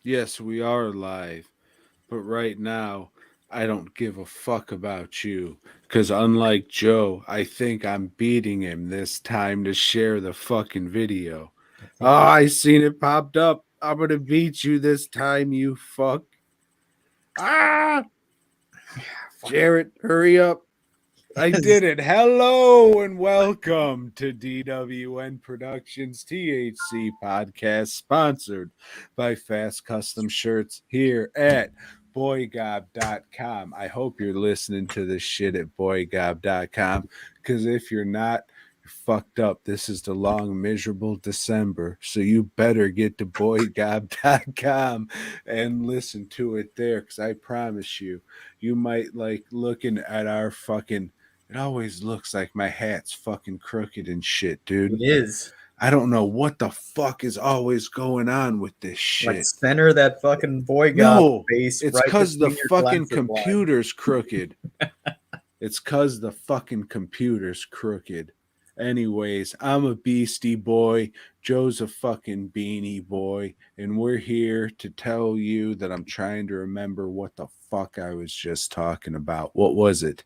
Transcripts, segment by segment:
Yes, we are live, but right now, I don't give a fuck about you. Because unlike Joe, I think I'm beating him this time to share the fucking video. I Oh, think you're I seen it popped up. I'm gonna beat you this time, you fuck. Ah! fucking Jarrett, hurry up. I did it. Hello and welcome to DWN Productions THC podcast, sponsored by Fast Custom Shirts here at BOYGOB.com. I hope you're listening to this shit at BOYGOB.com because if you're not, you're fucked up. This is the long, miserable December, so you better get to BOYGOB.com and listen to it there because I promise you, you might like looking at our fucking. It always looks like my hat's fucking crooked and shit, it dude. is. I don't know what the fuck is always going on with this Like shit. center that fucking boy gob No, face it's right cause the between your fucking glasses line. computer's crooked. It's cause the fucking computer's crooked. Anyways, I'm a beastie boy. Joe's a fucking beanie boy. And we're here to tell you that I'm trying to remember what the fuck I was just talking about. What was it?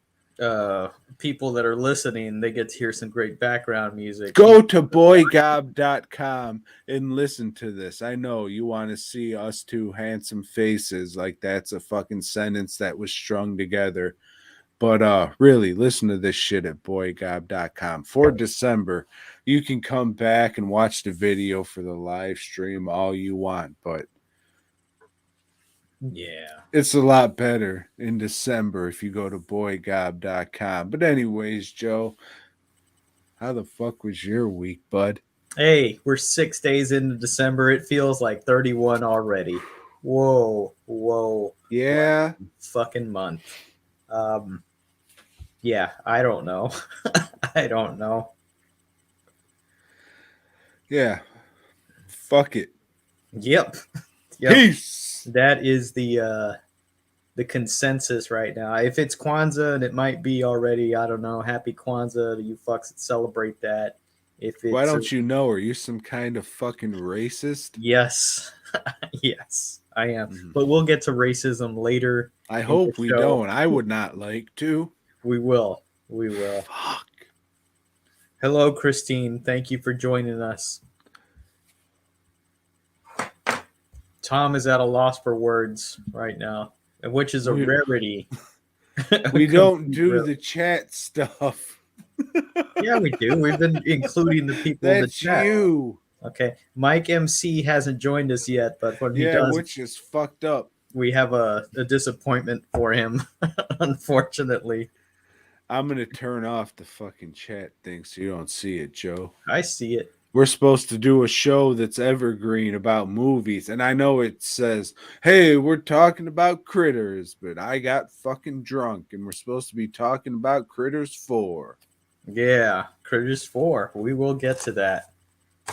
People that are listening, they get to hear some great background music. Go to boygob.com and listen to this. I know you want to see us two handsome faces like that's a fucking sentence that was strung together. But really listen to this shit at boygob.com. For December, you can come back and watch the video for the live stream all you want, but Yeah. it's a lot better in December if you go to boygob.com. But anyways, Joe, how the fuck was your week, bud? Hey, we're 6 days into December. It feels like 31 already. Whoa, whoa. Yeah. Fucking month. Um, yeah, I don't know. I don't know. Yeah. Fuck it. Yep. Yep. Peace. That is the consensus right now. If it's Kwanzaa, and it might be already, I don't know, happy Kwanzaa, you fucks that celebrate that. If Why it's don't you know? Are you some kind of fucking racist? yes, yes, I am. Mhm. But we'll get to racism later I in the hope we show. don't. I would not like to. We will. We will. Fuck. Hello, Christine. Thank you for joining us. Tom is at a loss for words right now, which is a We, rarity. A we don't complete do rarity. the chat stuff. Yeah, we do. We've been including the people in the That's chat. you. Okay. Mike MC hasn't joined us yet, but when he Yeah, does, which is fucked up. we have a disappointment for him, unfortunately. I'm going to turn off the fucking chat thing so you don't see it, Joe. I see it. We're supposed to do a show that's evergreen about movies. And I know it says, hey, we're talking about Critters, but I got fucking drunk and we're supposed to be talking about Critters 4. Yeah, Critters 4. We will get to that.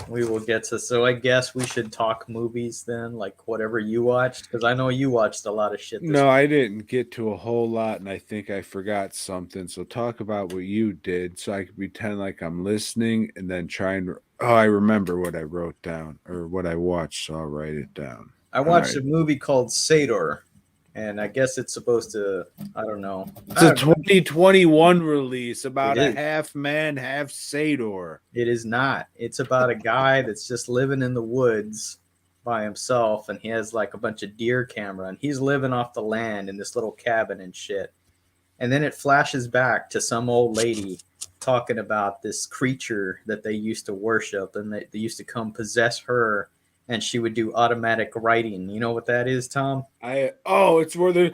We will get to. So I guess we should talk movies then, like whatever you watched, because I know you watched a lot of shit this No, I didn't get to a whole lot, and I think I forgot something. So talk about what you did so I can pretend like I'm listening and then try and. Oh, I remember what I wrote down or what I watched, so I'll write it down. I All watched right. a movie called Sador, and I guess it's supposed to. I don't know. It's a 2021 release about It a is. half man, half Sador. It is not. It's about a guy that's just living in the woods by himself, and he has like a bunch of deer camera, and he's living off the land in this little cabin and shit. And then it flashes back to some old lady talking about this creature that they used to worship, and they used to come possess her, and she would do automatic writing. You know what that is, Tom? It's where the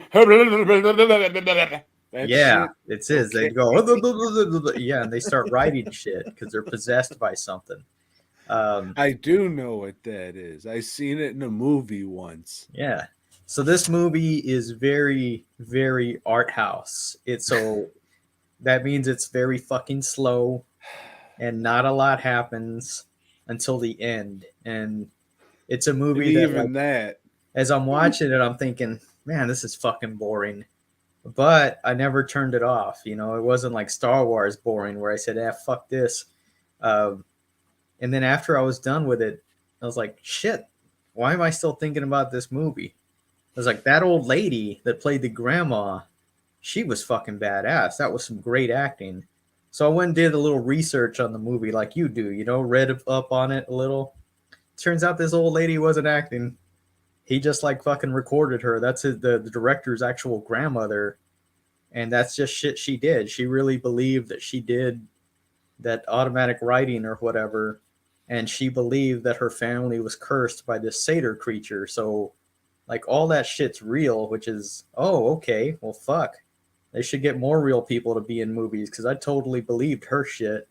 that Yeah, shit. it is. They Okay. go, yeah, and they start writing shit because they're possessed by something. I do know what that is. I seen it in a movie once. Yeah. So this movie is very, very art house. So that means it's very fucking slow and not a lot happens until the end. And it's a And movie that, like, even that. as I'm watching it, I'm thinking, man, this is fucking boring. But I never turned it off. You know, it wasn't like Star Wars boring where I said, ah, fuck this. And then after I was done with it, I was like, shit, why am I still thinking about this movie? I was like, that old lady that played the grandma, she was fucking badass. That was some great acting. So I went and did a little research on the movie, like you do, read up on it a little. Turns out this old lady wasn't acting. He just like fucking recorded her. That's the director's actual grandmother, and that's just shit she did. She really believed that she did that automatic writing or whatever, and she believed that her family was cursed by this satyr creature. So, like, all that shit's real, which is, oh, okay, well, fuck. They should get more real people to be in movies because I totally believed her shit.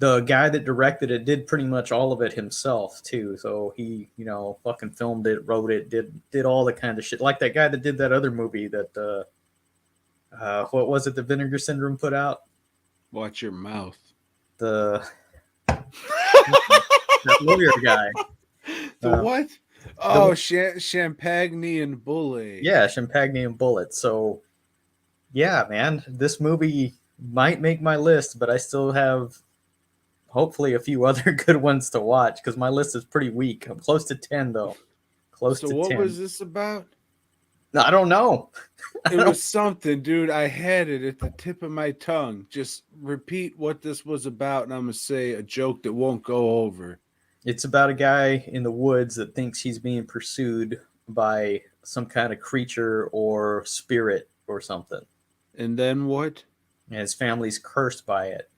The guy that directed it did pretty much all of it himself too. So he, fucking filmed it, wrote it, did all the kind of shit. Like that guy that did that other movie that what was it? The Vinegar Syndrome put out Watch your mouth. the that lawyer guy. The what? Oh, Champagne and Bullet. Yeah, Champagne and Bullet. So yeah, man, this movie might make my list, but I still have hopefully a few other good ones to watch because my list is pretty weak. I'm close to 10 though. Close to 10. So what was this about? No, I don't know. It was something, dude. I had it at the tip of my tongue. Just repeat what this was about, and I'm gonna say a joke that won't go over. It's about a guy in the woods that thinks he's being pursued by some kind of creature or spirit or something. And then what? And his family's cursed by it.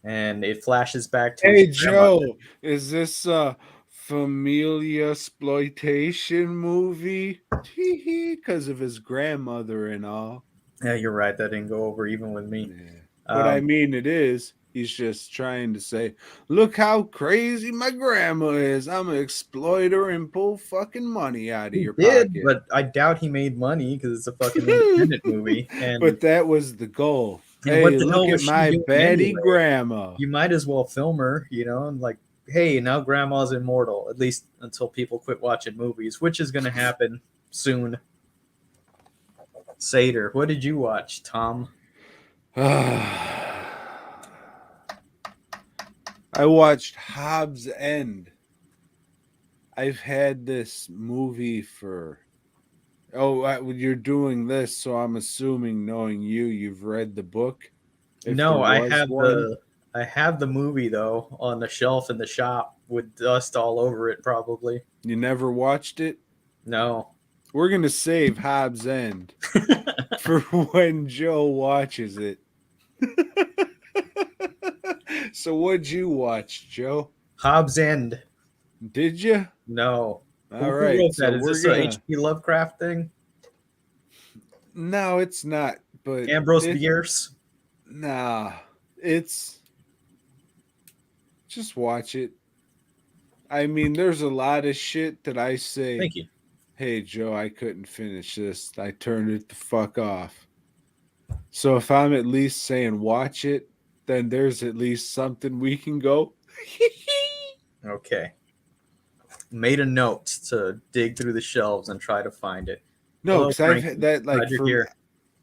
And it flashes back to Hey his grandmother. Joe, is this a familia exploitation movie? Because of his grandmother and all. Yeah, you're right. That didn't go over even with me. Yeah. But I mean, it is. He's just trying to say, look how crazy my grandma is. I'm an exploiter and pull fucking money out of your pocket. But I doubt he made money because it's a fucking independent movie. And but that was the goal. And hey, what the hell look was at she my doing baddie anyway? grandma. You might as well film her, and like, hey, now grandma's immortal, at least until people quit watching movies, which is going to happen soon. Satyr, what did you watch, Tom? I watched Hobbs End. I've had this movie for... Oh, you're doing this, so I'm assuming, knowing you've read the book. No, I have the movie though on the shelf in the shop with dust all over it. Probably. You never watched it? No. We're gonna save Hobbs End for when Joe watches it. So what'd you watch, Joe? Hobbs End. Did you? No. All right. Who wrote that? Is this a H.P. Lovecraft thing? No, it's not. But Ambrose Bierce? Nah. It's... Just watch it. I mean, there's a lot of shit that I say. Thank you. Hey, Joe, I couldn't finish this. I turned it the fuck off. So if I'm at least saying watch it, then there's at least something we can go. Okay. Made a note to dig through the shelves and try to find it. No, because I've had that like for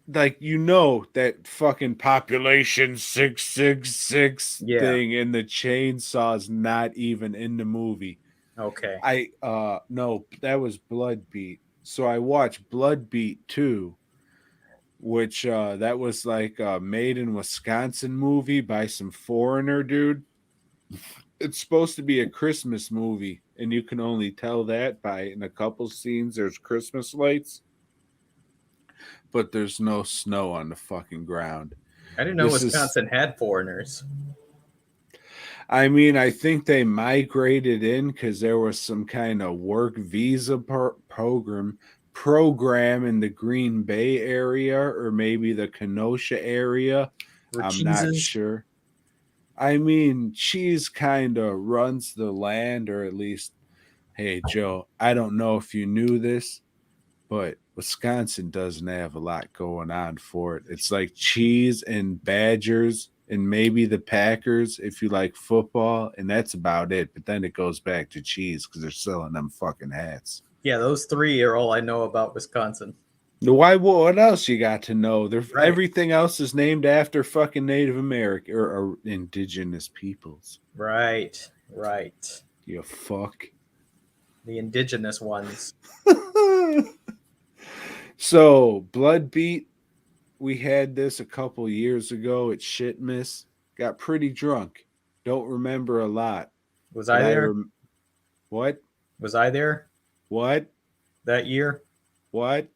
like that fucking population 666 thing, and the chainsaw's not even in the movie. Okay. No, that was Blood Beat. So I watched Blood Beat 2, which that was like a made in Wisconsin movie by some foreigner dude. It's supposed to be a Christmas movie, and you can only tell that by in a couple scenes there's Christmas lights, but there's no snow on the fucking ground. I didn't know Wisconsin had foreigners. I mean, I think they migrated in because there was some kind of work visa program in the Green Bay area, or maybe the Kenosha area. I'm not sure. I mean, cheese kind of runs the land, or at least, hey, Joe, I don't know if you knew this, but Wisconsin doesn't have a lot going on for it. It's like cheese and Badgers and maybe the Packers if you like football, and that's about it. But then it goes back to cheese because they're selling them fucking hats. Yeah, those three are all I know about Wisconsin. Why? What else you got to know? Right. Everything else is named after fucking Native American or indigenous peoples. Right. Right. You fuck. The indigenous ones. So, Blood Beat, we had this a couple years ago at Shitmas. Got pretty drunk. Don't remember a lot. Was But I there? What? Was I there What? that year? What?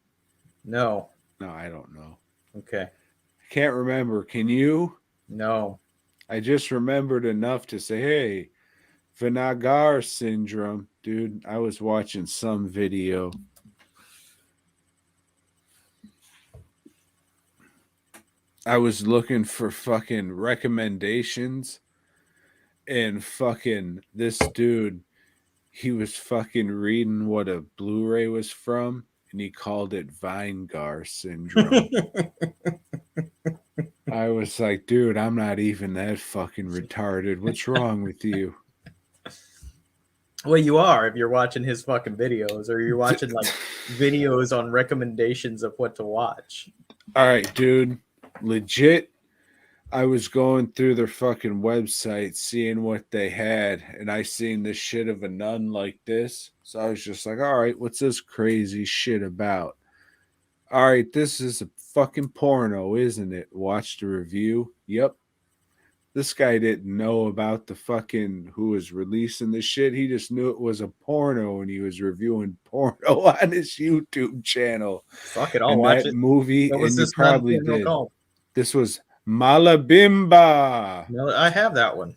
No. No, I don't know. Okay. I can't remember. Can you? No. I just remembered enough to say, hey, Vanagar syndrome. Dude, I was watching some video. I was looking for fucking recommendations, and fucking this dude, he was fucking reading what a Blu-ray was from, and he called it Vinegar syndrome. I was like, dude, I'm not even that fucking retarded. What's wrong with you? Well, you are if you're watching his fucking videos, or you're watching like videos on recommendations of what to watch. All right, dude. Legit, I was going through their fucking website, seeing what they had, and I seen this shit of a nun like this. So I was just like, all right, what's this crazy shit about? All right, this is a fucking porno, isn't it? Watched the review. Yep. This guy didn't know about the fucking who was releasing the shit. He just knew it was a porno and he was reviewing porno on his YouTube channel. Fuck it, I'll And watch that it. movie, What was and you this nun probably porno did. called? This was Malabimba. No, I have that one.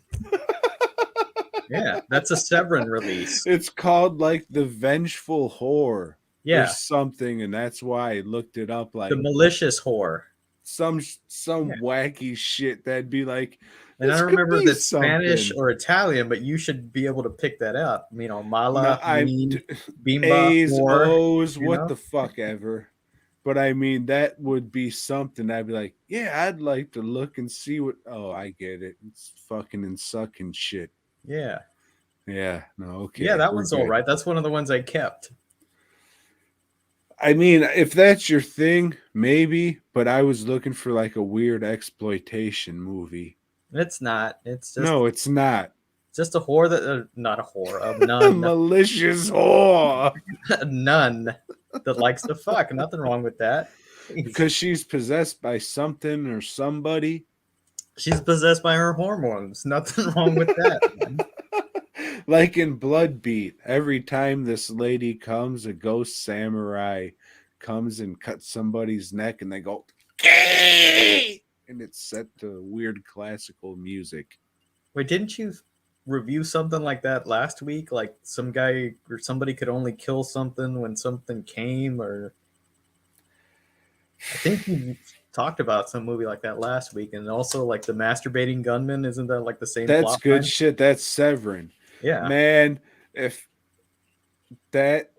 Yeah, that's a Severin release. It's called like The Vengeful Whore or Yeah, something, and that's why I looked it up like the malicious whore. some Yeah. wacky shit that'd be like, And I this don't could remember if be it's Spanish something. or Italian, but you should be able to pick that up. You know, No, mala, mean, bimba, A's, whore. O's, You what know? the fuck ever. But I mean, that would be something I'd be like, yeah, I'd like to look and see what. Oh, I get it. It's fucking and sucking shit. Yeah. Yeah, no, okay. Yeah, that We're one's all good. right. That's one of the ones I kept. I mean, if that's your thing, maybe, but I was looking for like a weird exploitation movie. It's not. It's No, it's not. just a whore that not a whore, a nun, Malicious whore. a nun that likes to fuck. Nothing wrong with that. Because she's possessed by something or somebody. She's possessed by her hormones. Nothing wrong with that, man. Like in Blood Beat, every time this lady comes, a ghost samurai comes and cuts somebody's neck, and they go, "Gay!" and it's set to weird classical music. Wait, didn't you review something like that last week? Like some guy or somebody could only kill something when something came, or I think you talked about some movie like that last week, and also like the masturbating gunman. Isn't that like the same That's plot good line? shit. That's Severin. Yeah. Man, if that,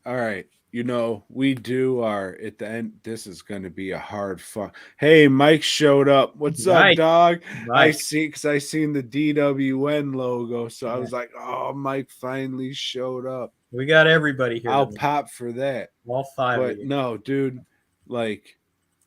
all right, we do our at the end. This is going to be a hard fuck. Hey, Mike showed up. What's up, Right. dog? I Right. see, because I seen the DWN logo, so I Yeah. was like, oh, Mike finally showed up. We got everybody here. I'll tonight. pop for that. All five of But you. no, dude, like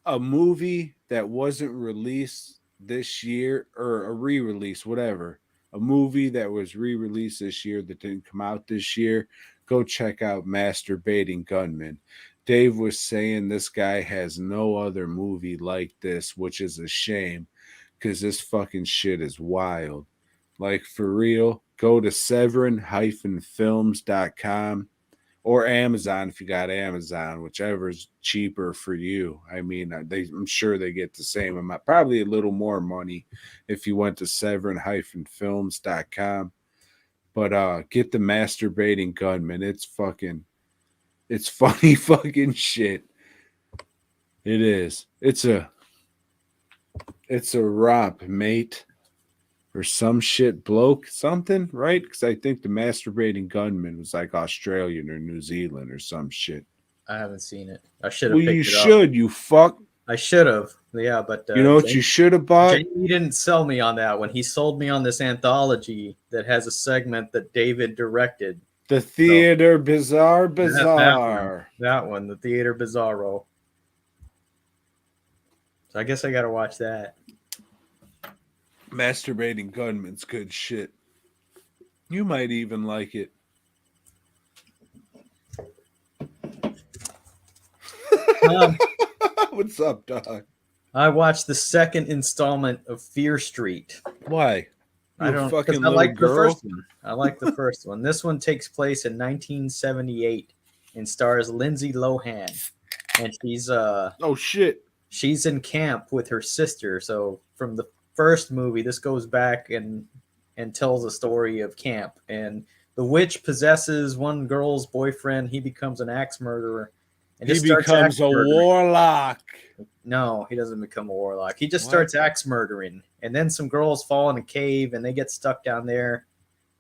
a movie that wasn't released this year or a re-release, whatever. A movie that was re-released this year that didn't come out this year. Go check out Masturbating Gunman. Dave was saying this guy has no other movie like this, which is a shame because this fucking shit is wild. Like for real, go to severin-films.com or Amazon if you got Amazon, whichever's cheaper for you. I mean, I'm sure they get the same amount, probably a little more money if you went to severin-films.com. But get the Masturbating Gunman. It's funny fucking shit. It is. It's a romp, mate. Or some shit bloke, something, right? Because I think the Masturbating Gunman was like Australian or New Zealand or some shit. I haven't seen it. I should have Well, you picked it up. should, you fuck. I should have. Yeah, but You know what you should have bought? Jamie didn't sell me on that one. He sold me on this anthology that has a segment that David directed. The Theater Bizarre. That one, the Theater Bizarro. So I guess I got to watch that. Masturbating Gunman's good shit. You might even like it. What's up, dog? I watched the second installment of Fear Street. Why? I don't, because fucking I little like the girl. first one. I like the first one. This one takes place in 1978 and stars Lindsay Lohan, and Oh shit. she's in camp with her sister. So from the first movie, this goes back and tells a story of camp, and the witch possesses one girl's boyfriend. He becomes an axe murderer, and He just starts becomes axe a murdering. warlock. No, he doesn't become a warlock. He just What? starts axe murdering, and then some girls fall in a cave and they get stuck down there,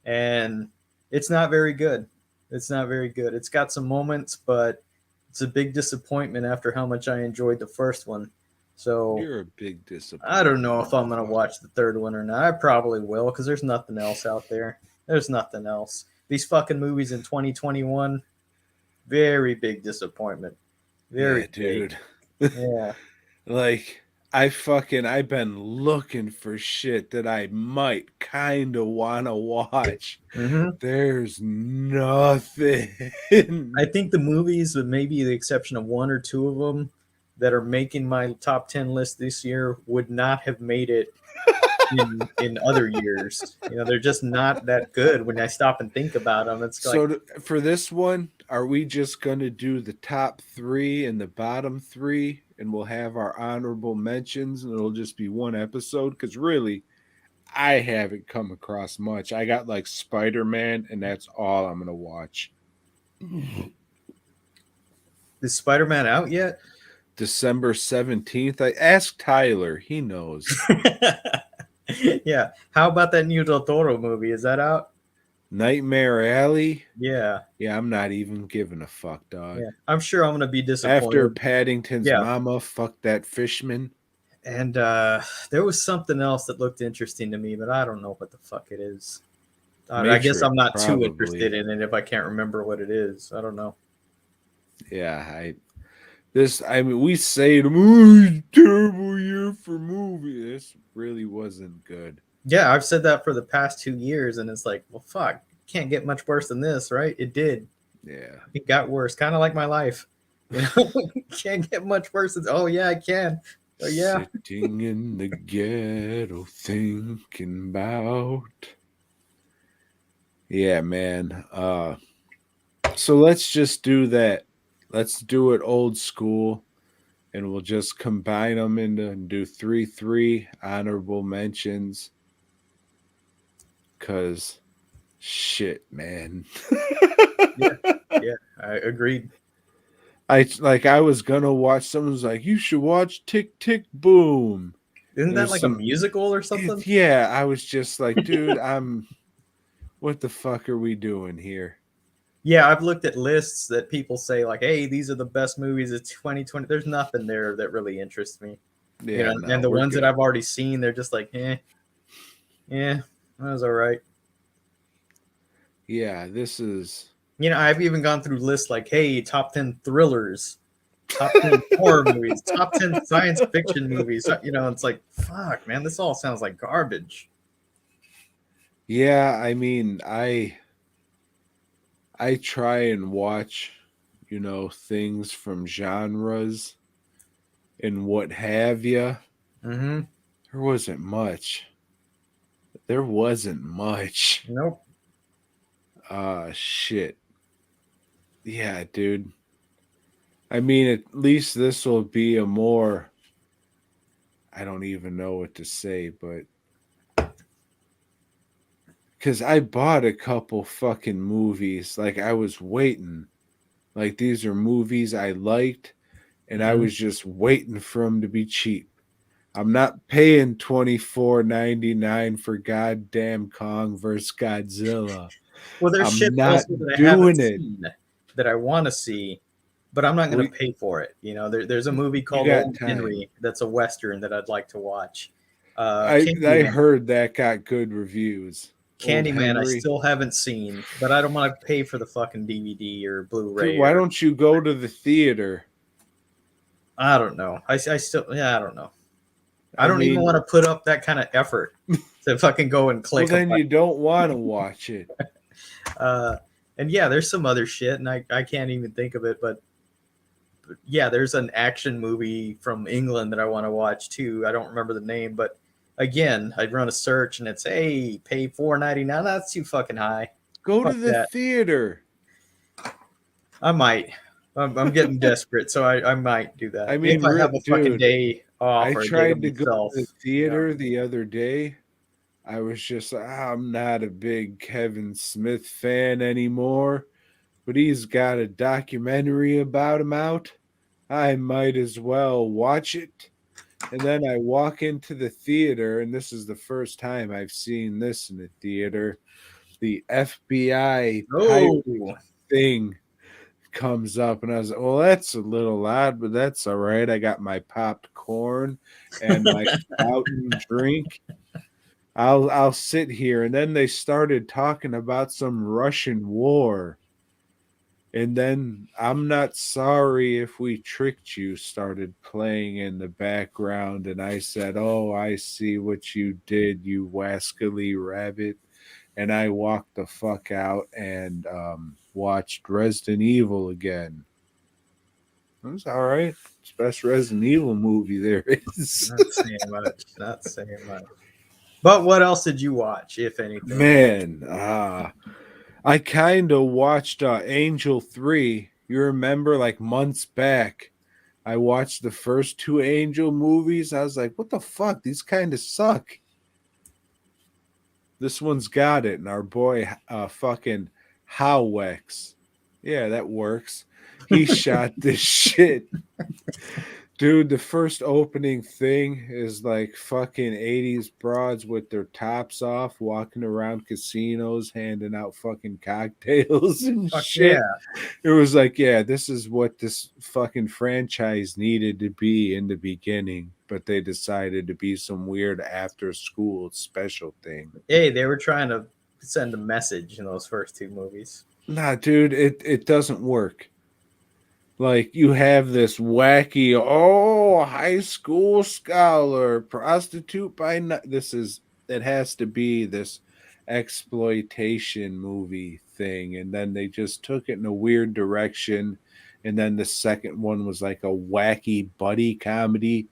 and it's not very good. It's not very good. It's got some moments, but it's a big disappointment after how much I enjoyed the first one. So You're a big disappointment. I don't know if I'm gonna watch the third one or not. I probably will, because there's nothing else out there. There's nothing else. These fucking movies in 2021, very big disappointment. Very Yeah, dude. big. Yeah. Like I've been looking for shit that I might kind of want to watch. Mm-hmm. There's nothing. I think the movies, with maybe the exception of one or two of them, that are making my top 10 list this year would not have made it in other years. You know, they're just not that good when I stop and think about them. It's like, So for this one, are we just going to do the top 3 and the bottom 3, and we'll have our honorable mentions, and it'll just be one episode? Because really, I haven't come across much. I got like Spider-Man, and that's all I'm going to watch. is Spider-Man out yet? December 17th. I asked Tyler. He knows. Yeah. How about that new Del Toro movie? Is that out? Nightmare Alley. Yeah. Yeah, I'm not even giving a fuck, dog. Yeah. I'm sure I'm going to be disappointed. After Paddington's Yeah. mama, fuck that Fishman. And there was something else that looked interesting to me, but I don't know what the fuck it is. I guess I'm not too interested in it if I can't remember what it is. I don't know. Yeah, we say the movie's terrible year for movie. This really wasn't good. Yeah, I've said that for the past 2 years, and it's like, well, fuck, can't get much worse than this, right? It did. Yeah, it got worse, kind of like my life. You know, can't get much worse. Oh yeah, I can. Oh yeah. Sitting in the ghetto thinking about. Yeah, man. So let's just do that. Let's do it old school, and we'll just combine them and do 3 honorable mentions. Cause shit, man. yeah, I agreed. I was gonna watch. Someone's like, you should watch Tick Tick Boom. Isn't that like a musical or something? Yeah, I was just like, dude, what the fuck are we doing here? Yeah, I've looked at lists that people say like, hey, these are the best movies of 2020. There's nothing there that really interests me. Yeah, you know? And the ones that I've already seen, they're just like, yeah, that was all right. Yeah, this is. You know, I've even gone through lists like, hey, top 10 thrillers, top 10 horror movies, top 10 science fiction movies. You know, it's like, fuck, man, this all sounds like garbage. Yeah, I mean, I try and watch, things from genres and what have you. Mm-hmm. There wasn't much. Nope. Shit. Yeah, dude. I mean, at least this will be a more. I don't even know what to say, but. Because I bought a couple fucking movies. Like, I was waiting. Like, these are movies I liked, and I was just waiting for them to be cheap. I'm not paying $24.99 for goddamn Kong vs. Godzilla. Well, there's shit also that I haven't seen that I want to see, but I'm not going to pay for it. You know, there's a movie called Old Henry that's a Western that I'd like to watch. I heard that got good reviews. Candyman, I still haven't seen, but I don't want to pay for the fucking DVD or Blu-ray. Dude, why don't you go to the theater? I don't know. I don't know. I don't even want to put up that kind of effort. It's to fucking go and Well, click. then you don't want to watch it. And yeah, there's some other shit, and I can't even think of it, but yeah, there's an action movie from England that I want to watch too. I don't remember the name, but again, I'd run a search and it's, hey, pay $4.99. That's too fucking high. Go to Fuck the that. theater. I might. I'm getting desperate, so I might do that. I mean, if I have a fucking dude, day off I or a day to tried to go myself. to the theater the other day. I was just, I'm not a big Kevin Smith fan anymore, but he's got a documentary about him out. I might as well watch it. And then I walk into the theater, and this is the first time I've seen this in the theater. The FBI Oh, pirate thing comes up, and I was like, well, that's a little odd, but that's all right. I got my popped corn and my fountain drink. I'll sit here. And then they started talking about some Russian war. And then I'm Not Sorry If We Tricked You started playing in the background. And I said, oh, I see what you did, you wascally rabbit. And I walked the fuck out and watched Resident Evil again. It was all right. It's the best Resident Evil movie there is. not saying much. Not saying much. But what else did you watch, if anything? Man, I kind of watched Angel 3. You remember, like months back, I watched the first two Angel movies. I was like, what the fuck? These kind of suck. This one's got it. And our boy, fucking Howex. Yeah, that works. He shot this shit. Dude, the first opening thing is like fucking 80s broads with their tops off, walking around casinos, handing out fucking cocktails and Fuck shit. yeah. It was like, yeah, this is what this fucking franchise needed to be in the beginning, but they decided to be some weird after school special thing. Hey, they were trying to send a message in those first two movies. Nah, dude, it doesn't work. Like, you have this wacky, high school scholar, prostitute by night. It has to be this exploitation movie thing. And then they just took it in a weird direction. And then the second one was like a wacky buddy comedy.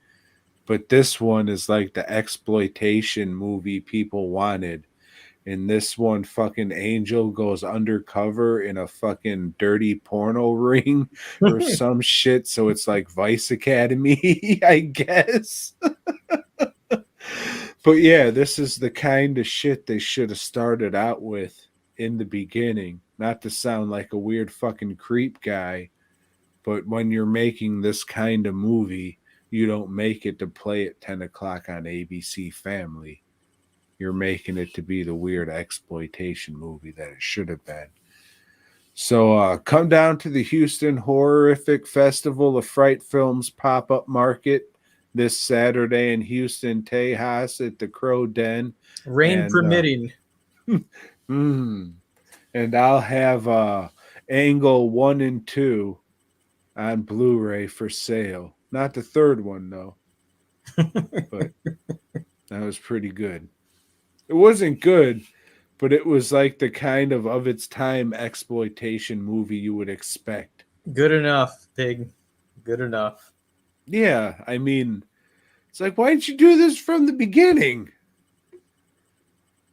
But this one is like the exploitation movie people wanted. And this one, fucking Angel goes undercover in a fucking dirty porno ring or some shit. So it's like Vice Academy, I guess. But yeah, this is the kind of shit they should have started out with in the beginning. Not to sound like a weird fucking creep guy, but when you're making this kind of movie, you don't make it to play at 10 o'clock on ABC Family. You're making it to be the weird exploitation movie that it should have been. So come down to the Houston Horrific Festival of Fright Films pop-up market this Saturday in Houston, Tejas at the Crow Den. Rain permitting. And I'll have Angle 1 and 2 on Blu-ray for sale. Not the third one, though. But that was pretty good. It wasn't good, but it was like the kind of its time exploitation movie you would expect. Good enough, pig. Good enough. Yeah, I mean, it's like, why didn't you do this from the beginning?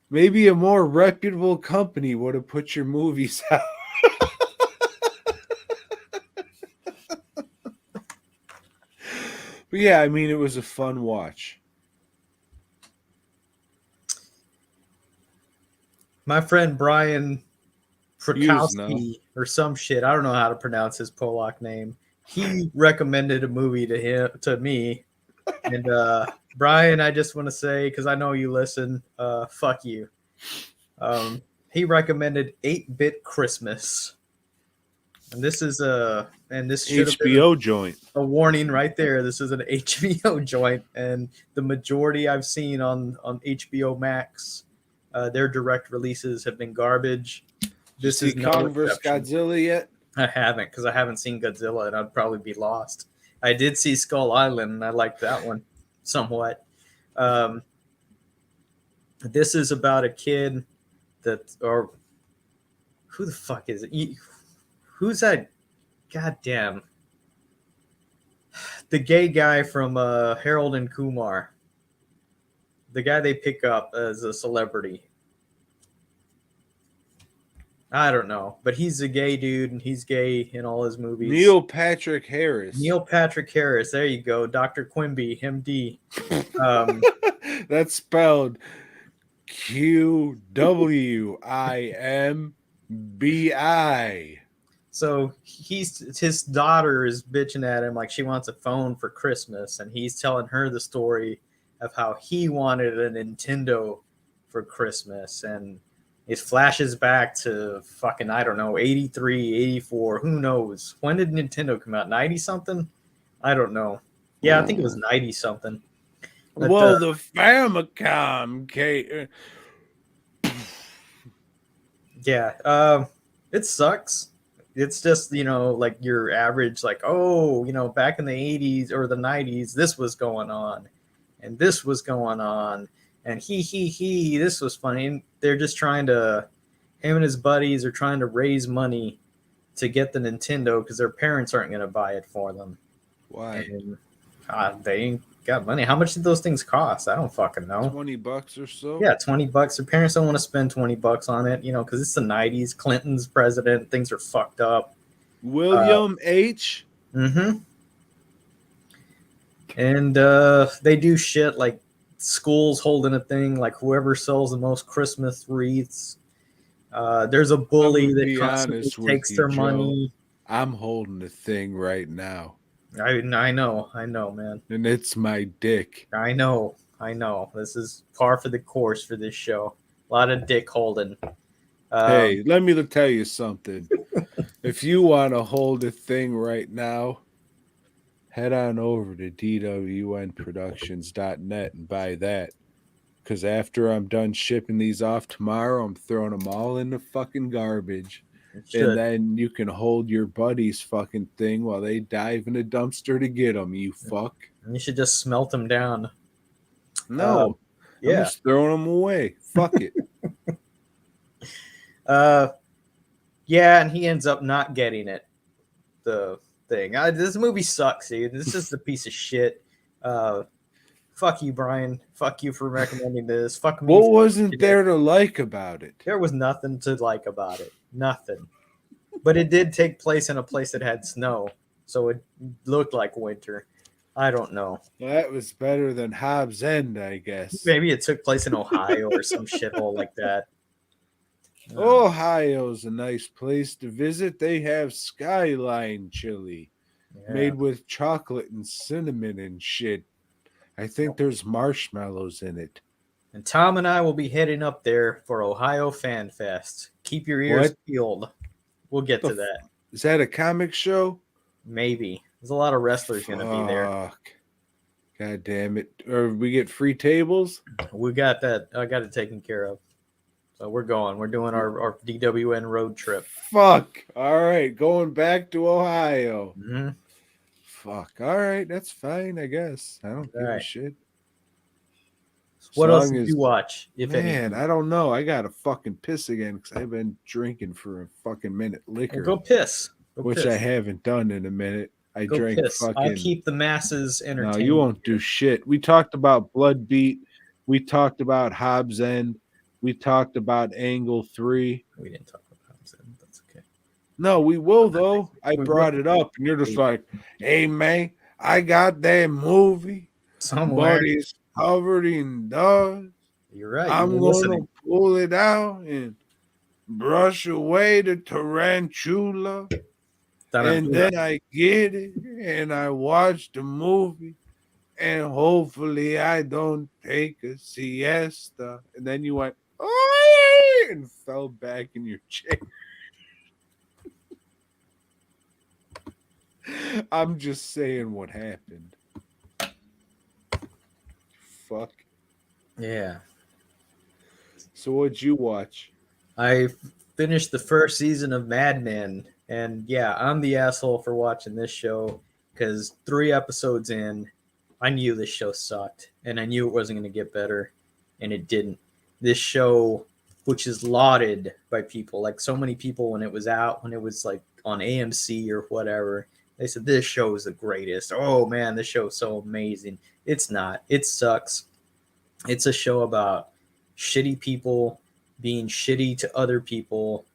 Maybe a more reputable company would have put your movies out. But yeah, I mean, it was a fun watch. My friend Brian Frakowski or some shit. I don't know how to pronounce his Polak name. He recommended a movie to me. And Brian, I just want to say, because I know you listen, fuck you. He recommended 8-Bit Christmas. And this is this should HBO joint. A warning right there. This is an HBO joint, and the majority I've seen on HBO Max, their direct releases have been garbage. This is Kong vs. Godzilla yet? I haven't, because I haven't seen Godzilla, and I'd probably be lost. I did see Skull Island, and I liked that one somewhat. This is about a kid that, or who the fuck is it? Who's that? Goddamn, the gay guy from Harold and Kumar, the guy they pick up as a celebrity. I don't know, but he's a gay dude, and he's gay in all his movies. Neil Patrick Harris. Neil Patrick Harris. There you go, Dr. Quimby, MD. That's spelled QWIMBI. So his daughter is bitching at him like she wants a phone for Christmas, and he's telling her the story of how he wanted a Nintendo for Christmas, and it flashes back to fucking, I don't know, 83, 84, who knows? When did Nintendo come out? 90 something? I don't know. Yeah, I think it was 90 something. But, well, the Famicom came. Yeah, it sucks. It's just, like your average, like, oh, back in the 80s or the 90s, this was going on, and this was going on, and he, this was funny. And they're just trying to, him and his buddies are trying to raise money to get the Nintendo because their parents aren't going to buy it for them. Why? And, they ain't got money. How much did those things cost? I don't fucking know. $20 or so? Yeah, $20. Their parents don't want to spend $20 on it, because it's the 90s. Clinton's president. Things are fucked up. William H. Mm-hmm. And they do shit like schools holding a thing, like whoever sells the most Christmas wreaths. There's a bully that constantly takes their money. I'm holding a thing right now. I know, man. And it's my dick. I know. This is par for the course for this show. A lot of dick holding. Hey, let me tell you something. If you want to hold a thing right now, head on over to dwnproductions.net and buy that. Because after I'm done shipping these off tomorrow, I'm throwing them all in the fucking garbage. And then you can hold your buddy's fucking thing while they dive in a dumpster to get them, you fuck. You should just smelt them down. No. Yeah. I'm just throwing them away. Fuck it. Yeah, and he ends up not getting it. The thing. This movie sucks, dude. This is a piece of shit. Fuck you, Brian. Fuck you for recommending this. Fuck me. What wasn't there to like about it? There was nothing to like about it. Nothing. But it did take place in a place that had snow, so it looked like winter. I don't know. Well, that was better than Hobbs End, I guess. Maybe it took place in Ohio or some shithole like that. Ohio's a nice place to visit. They have Skyline chili made with chocolate and cinnamon and shit. I think there's marshmallows in it. And Tom and I will be heading up there for Ohio Fan Fest. Keep your ears peeled. We'll get to that. Is that a comic show? Maybe. There's a lot of wrestlers going to be there. God damn it. Or we get free tables? We got that. I got it taken care of. So we're going. We're doing our DWN road trip. Fuck. All right. Going back to Ohio. Mm-hmm. Fuck. All right. That's fine, I guess. I don't give a shit. What else did you watch? Man, I don't know. I got to fucking piss again because I've been drinking for a fucking minute liquor. Well, go piss. Which I haven't done in a minute. I drank fucking... I'll keep the masses entertained. No, you won't do shit. We talked about Blood Beat. We talked about Hobbs End. We talked about Angle 3. We didn't talk about Hobbs End. That's okay. No, we will, though. I brought it up, and you're just like, hey, man, I got that movie. Somebody's covered in dust. You're right. I'm going to pull it out and brush away the tarantula. And then I get it, and I watch the movie, and hopefully I don't take a siesta. And then you went, oh, and fell back in your chair. I'm just saying what happened. Fuck. Yeah. So what'd you watch? I finished the first season of Mad Men. And yeah, I'm the asshole for watching this show because 3 episodes in, I knew this show sucked and I knew it wasn't going to get better, and it didn't. this show, which is lauded by people, like so many people when it was out, when it was like on AMC or whatever, they said this show is the greatest. Oh man, this show is so amazing. It's not. It sucks. It's a show about shitty people being shitty to other people,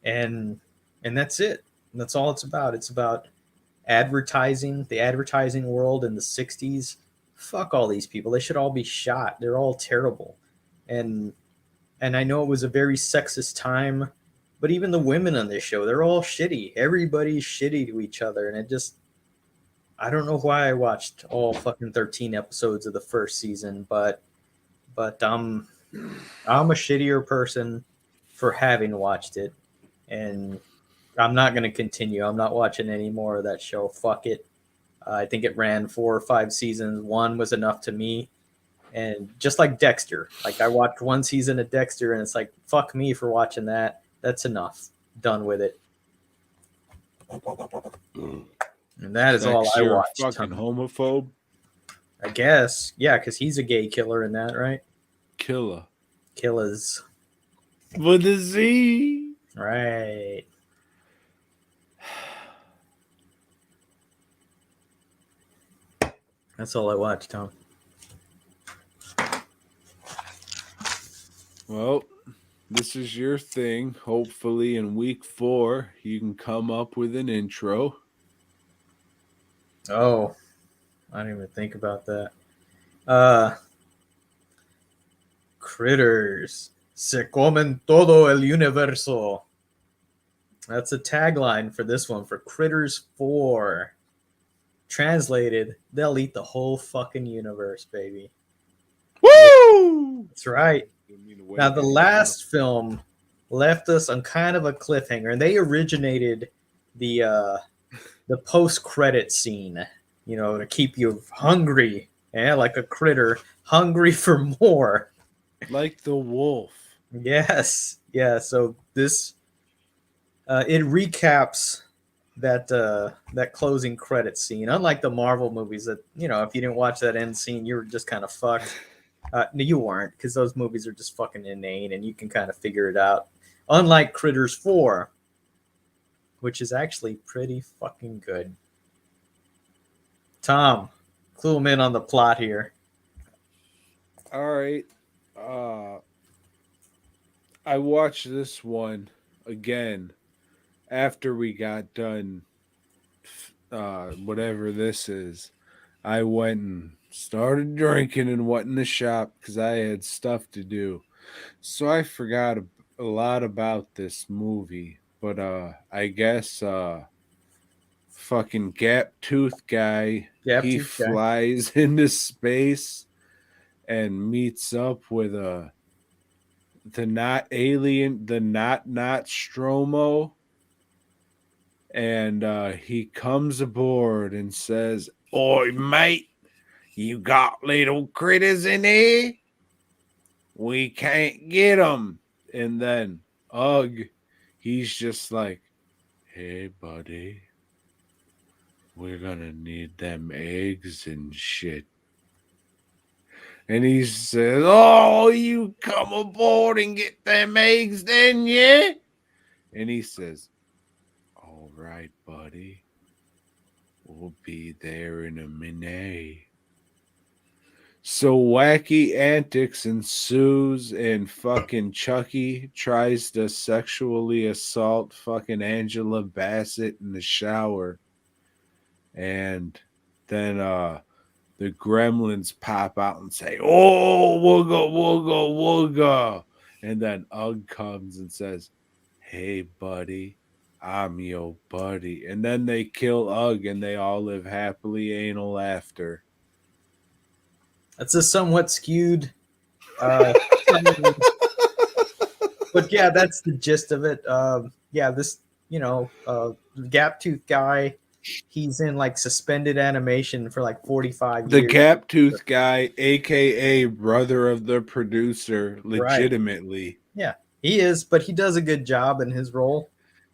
and that's it. That's all it's about. It's about advertising, the advertising world in the 60s. Fuck all these people. They should all be shot. They're all terrible. And I know it was a very sexist time, but even the women on this show, they're all shitty. Everybody's shitty to each other, and it just, I don't know why I watched all fucking 13 episodes of the first season, but I'm a shittier person for having watched it, and I'm not going to continue. I'm not watching any more of that show. Fuck it. I think it ran 4 or 5 seasons. One was enough to me. And just like Dexter, like I watched 1 season of Dexter, and it's like, fuck me for watching that. That's enough. Done with it. And that is all I Dexter, watched. Fucking homophobe. I guess. Yeah, because he's a gay killer in that, right? Killer. Killers. With a Z. Right. That's all I watched, Tom. Well, this is your thing. Hopefully in week 4, you can come up with an intro. Oh, I didn't even think about that. Critters. Se comen todo el universo. That's a tagline for this one, for Critters 4. Translated, they'll eat the whole fucking universe, baby. Woo! That's right. Now, the last film left us on kind of a cliffhanger, and they originated the post-credit scene, you know, to keep you hungry, like a critter, hungry for more. Like the wolf. Yes. Yeah, so this, it recaps that closing credit scene. Unlike the Marvel movies that, you know, if you didn't watch that end scene, you were just kind of fucked. No, you weren't, because those movies are just fucking inane and you can kind of figure it out. Unlike Critters 4, which is actually pretty fucking good. Tom, clue him in on the plot here. All right. I watched this one again after we got done whatever this is. I went and started drinking and went in the shop because I had stuff to do. So I forgot a lot about this movie. But I guess fucking gap tooth guy, he flies into space and meets up with the not alien, the not Stromo. And he comes aboard and says, "Oi, mate, you got little critters in here? We can't get them." And then Ugg, he's just like, "Hey, buddy, we're gonna need them eggs and shit." And he says, "Oh, you come aboard and get them eggs then, yeah?" And he says, "All right, buddy. We'll be there in a minute." So wacky antics ensues, and fucking Chucky tries to sexually assault fucking Angela Bassett in the shower. And then the gremlins pop out and say, "Oh, wooga, wooga, wooga." And then Ugg comes and says, "Hey, buddy, I'm your buddy." And then they kill Ugg and they all live happily anal after. That's a somewhat skewed, but yeah, that's the gist of it. Yeah, this, you know, gap tooth guy, he's in like suspended animation for like 45 The years. gap tooth guy, aka brother of the producer, legitimately. Right. Yeah, he is, but he does a good job in his role.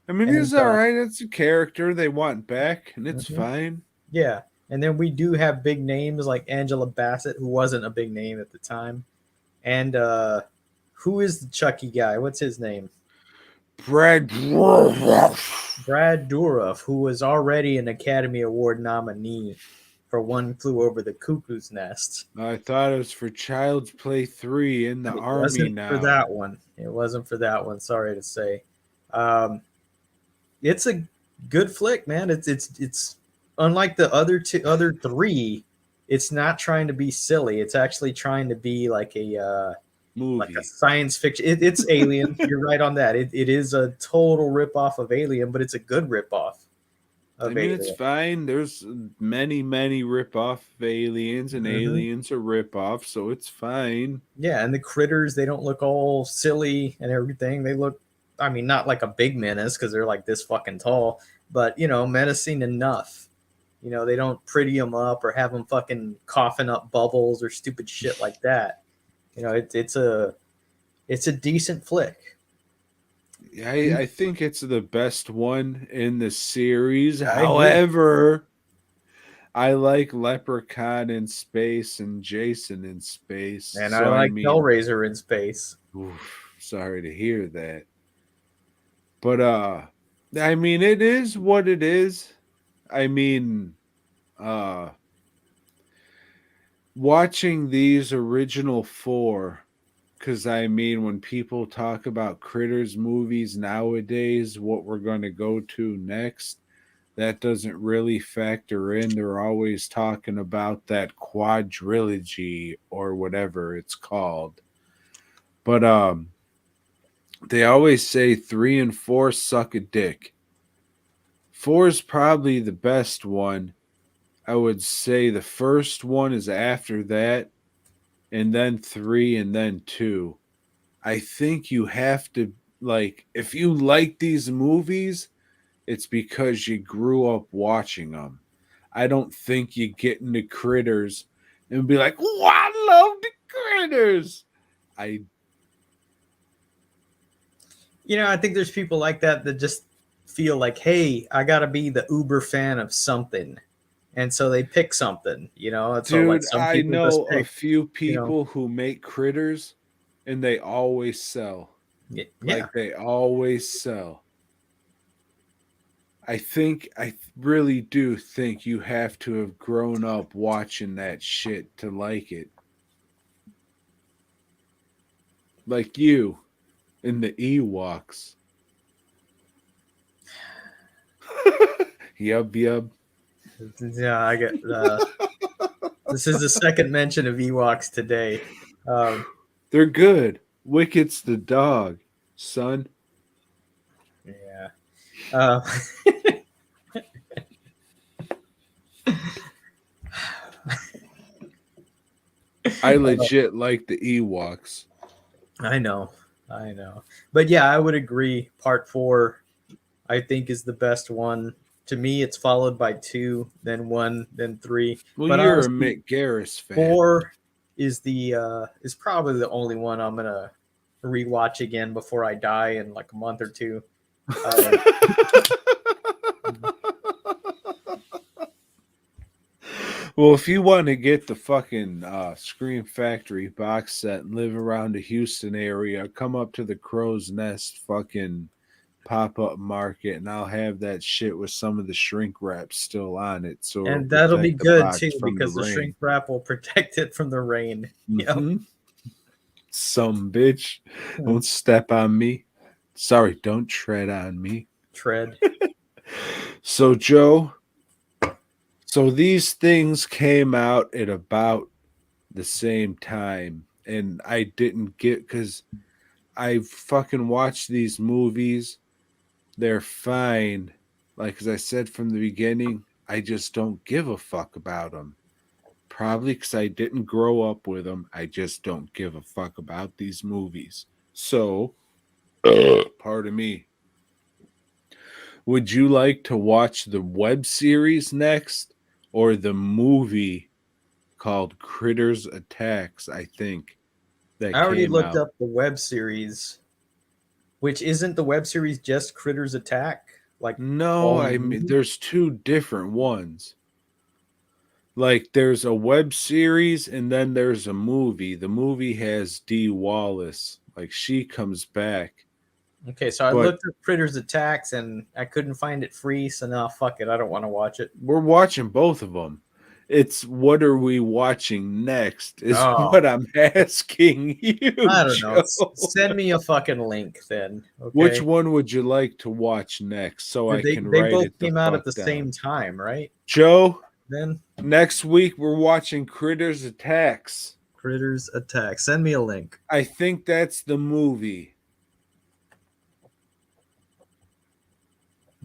I mean, he's all right. It's a character they want back, and it's fine. Yeah, and then we do have big names like Angela Bassett, who wasn't a big name at the time, and Who is the Chucky guy? What's his name? Brad. Brad Dourif, who was already an Academy Award nominee for One Flew Over the Cuckoo's Nest. I thought it was for Child's Play 3 in the It army wasn't now. for that one. It wasn't for that one. Sorry to say. It's a good flick, man. It's unlike the other three. It's not trying to be silly. It's actually trying to be like a movie. science fiction. It's Alien. You're right on that. It is a total ripoff of Alien, but it's a good ripoff of Alien. It's fine. There's many ripoff of Aliens, and Aliens are ripoff, so it's fine. Yeah, and the critters, they don't look all silly and everything. They look, I mean, not like a big menace because they're like this fucking tall, but menacing enough. They don't pretty them up or have them fucking coughing up bubbles or stupid shit like that. It's a decent flick. I think it's the best one in the series. However, I like Leprechaun in space and Jason in space. And so, I like Hellraiser in space. Oof, sorry to hear that. But I mean, it is what it is. I mean, watching these original 4, because I mean, when people talk about Critters movies nowadays, what we're going to go to next, that doesn't really factor in. They're always talking about that quadrilogy or whatever it's called. But they always say 3 and 4 suck a dick. 4 is probably the best one. I would say the first one is after that, and then 3, and then 2. I think you have to, like, if you like these movies, it's because you grew up watching them. I don't think you get into Critters and be like, oh, I love the Critters. I think there's people like that just feel like, hey, I got to be the uber fan of something. And so they pick something, Dude, so like I know a few people who make Critters, and they always sell. Yeah. Like, they always sell. I really do think you have to have grown up watching that shit to like it. Like you in the Ewoks. Yub. Yeah, I get this is the second mention of Ewoks today. They're good. Wicket's the dog, son. Yeah. I legit like the Ewoks. I know. But yeah, I would agree. Part 4, I think, is the best one. To me, it's followed by 2, then 1, then 3. Well, but you're honestly, a Mick Garris fan. 4 is is probably the only one I'm gonna rewatch again before I die in like a month or 2. Well, if you want to get the fucking Scream Factory box set and live around the Houston area, come up to the Crow's Nest fucking pop-up market, and I'll have that shit with some of the shrink wrap still on it. And that'll be good too, because the shrink wrap will protect it from the rain. Mm-hmm. Yep. Some bitch. Don't step on me. Sorry, don't tread on me. Tread. So, Joe, these things came out at about the same time, and I didn't get, because I fucking watched these movies. They're fine. Like, as I said from the beginning, I just don't give a fuck about them. Probably because I didn't grow up with them. I just don't give a fuck about these movies. So, pardon me. Would you like to watch the web series next, or the movie called Critters Attacks? I think I already looked up the web series, which isn't the web series just Critters Attack? Like, no, I mean, there's 2 different ones. Like, there's a web series and then there's a movie. The movie has Dee Wallace. Like she comes back. Okay, so I But- looked at Critters Attacks and I couldn't find it free, so now fuck it, I don't want to watch it. We're watching both of them. It's what are we watching next is Oh. what I'm asking you. I don't know. Joe. Send me a fucking link then. Okay? Which one would you like to watch next so I they can they write both it the came out at fuck the down? same time, right? Joe, Then next week we're watching Critters Attacks. Critters Attack. Send me a link. I think that's the movie.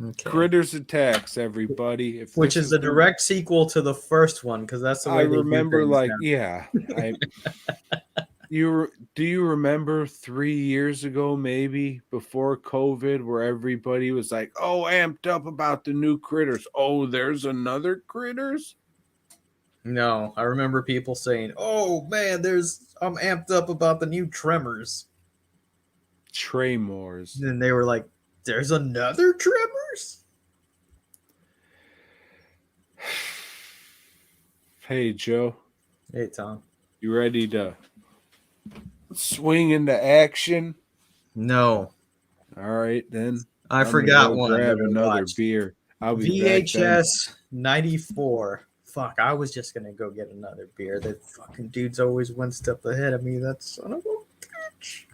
Okay. Critters Attacks, everybody. If Which this is the direct sequel to the first one, because that's the way I they remember, do things like, now. yeah. Do you remember 3 years ago, maybe before COVID, where everybody was like, "Oh, amped up about the new Critters." Oh, there's another Critters. No, I remember people saying, "Oh man, I'm amped up about the new Tremors." Tremors. And they were like, "There's another Tremors?" Hey, Joe, Hey, Tom. you ready to swing into action? No, All right, then. I I'm gonna forgot go one. grab that I another watched. beer. I'll be back then. VHS 94. Fuck, I was just gonna go get another beer. That fucking dude's always one step ahead of me. That son of a bitch.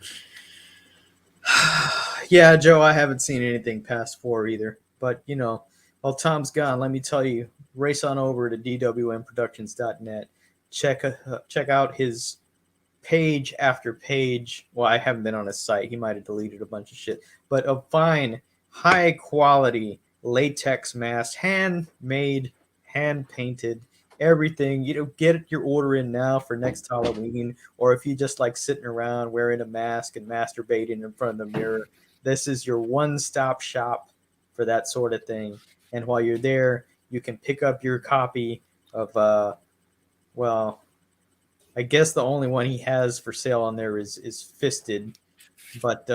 Yeah, Joe, I haven't seen anything past 4 either. But you know, while Tom's gone, let me tell you, race on over to dwnproductions.net. Check out his page after page. Well, I haven't been on his site. He might have deleted a bunch of shit. But a fine, high quality latex mask, handmade, hand painted, everything. You know, get your order in now for next Halloween, or if you just like sitting around wearing a mask and masturbating in front of the mirror, this is your one-stop shop for that sort of thing. And while you're there, you can pick up your copy of well, I guess the only one he has for sale on there is Fisted, but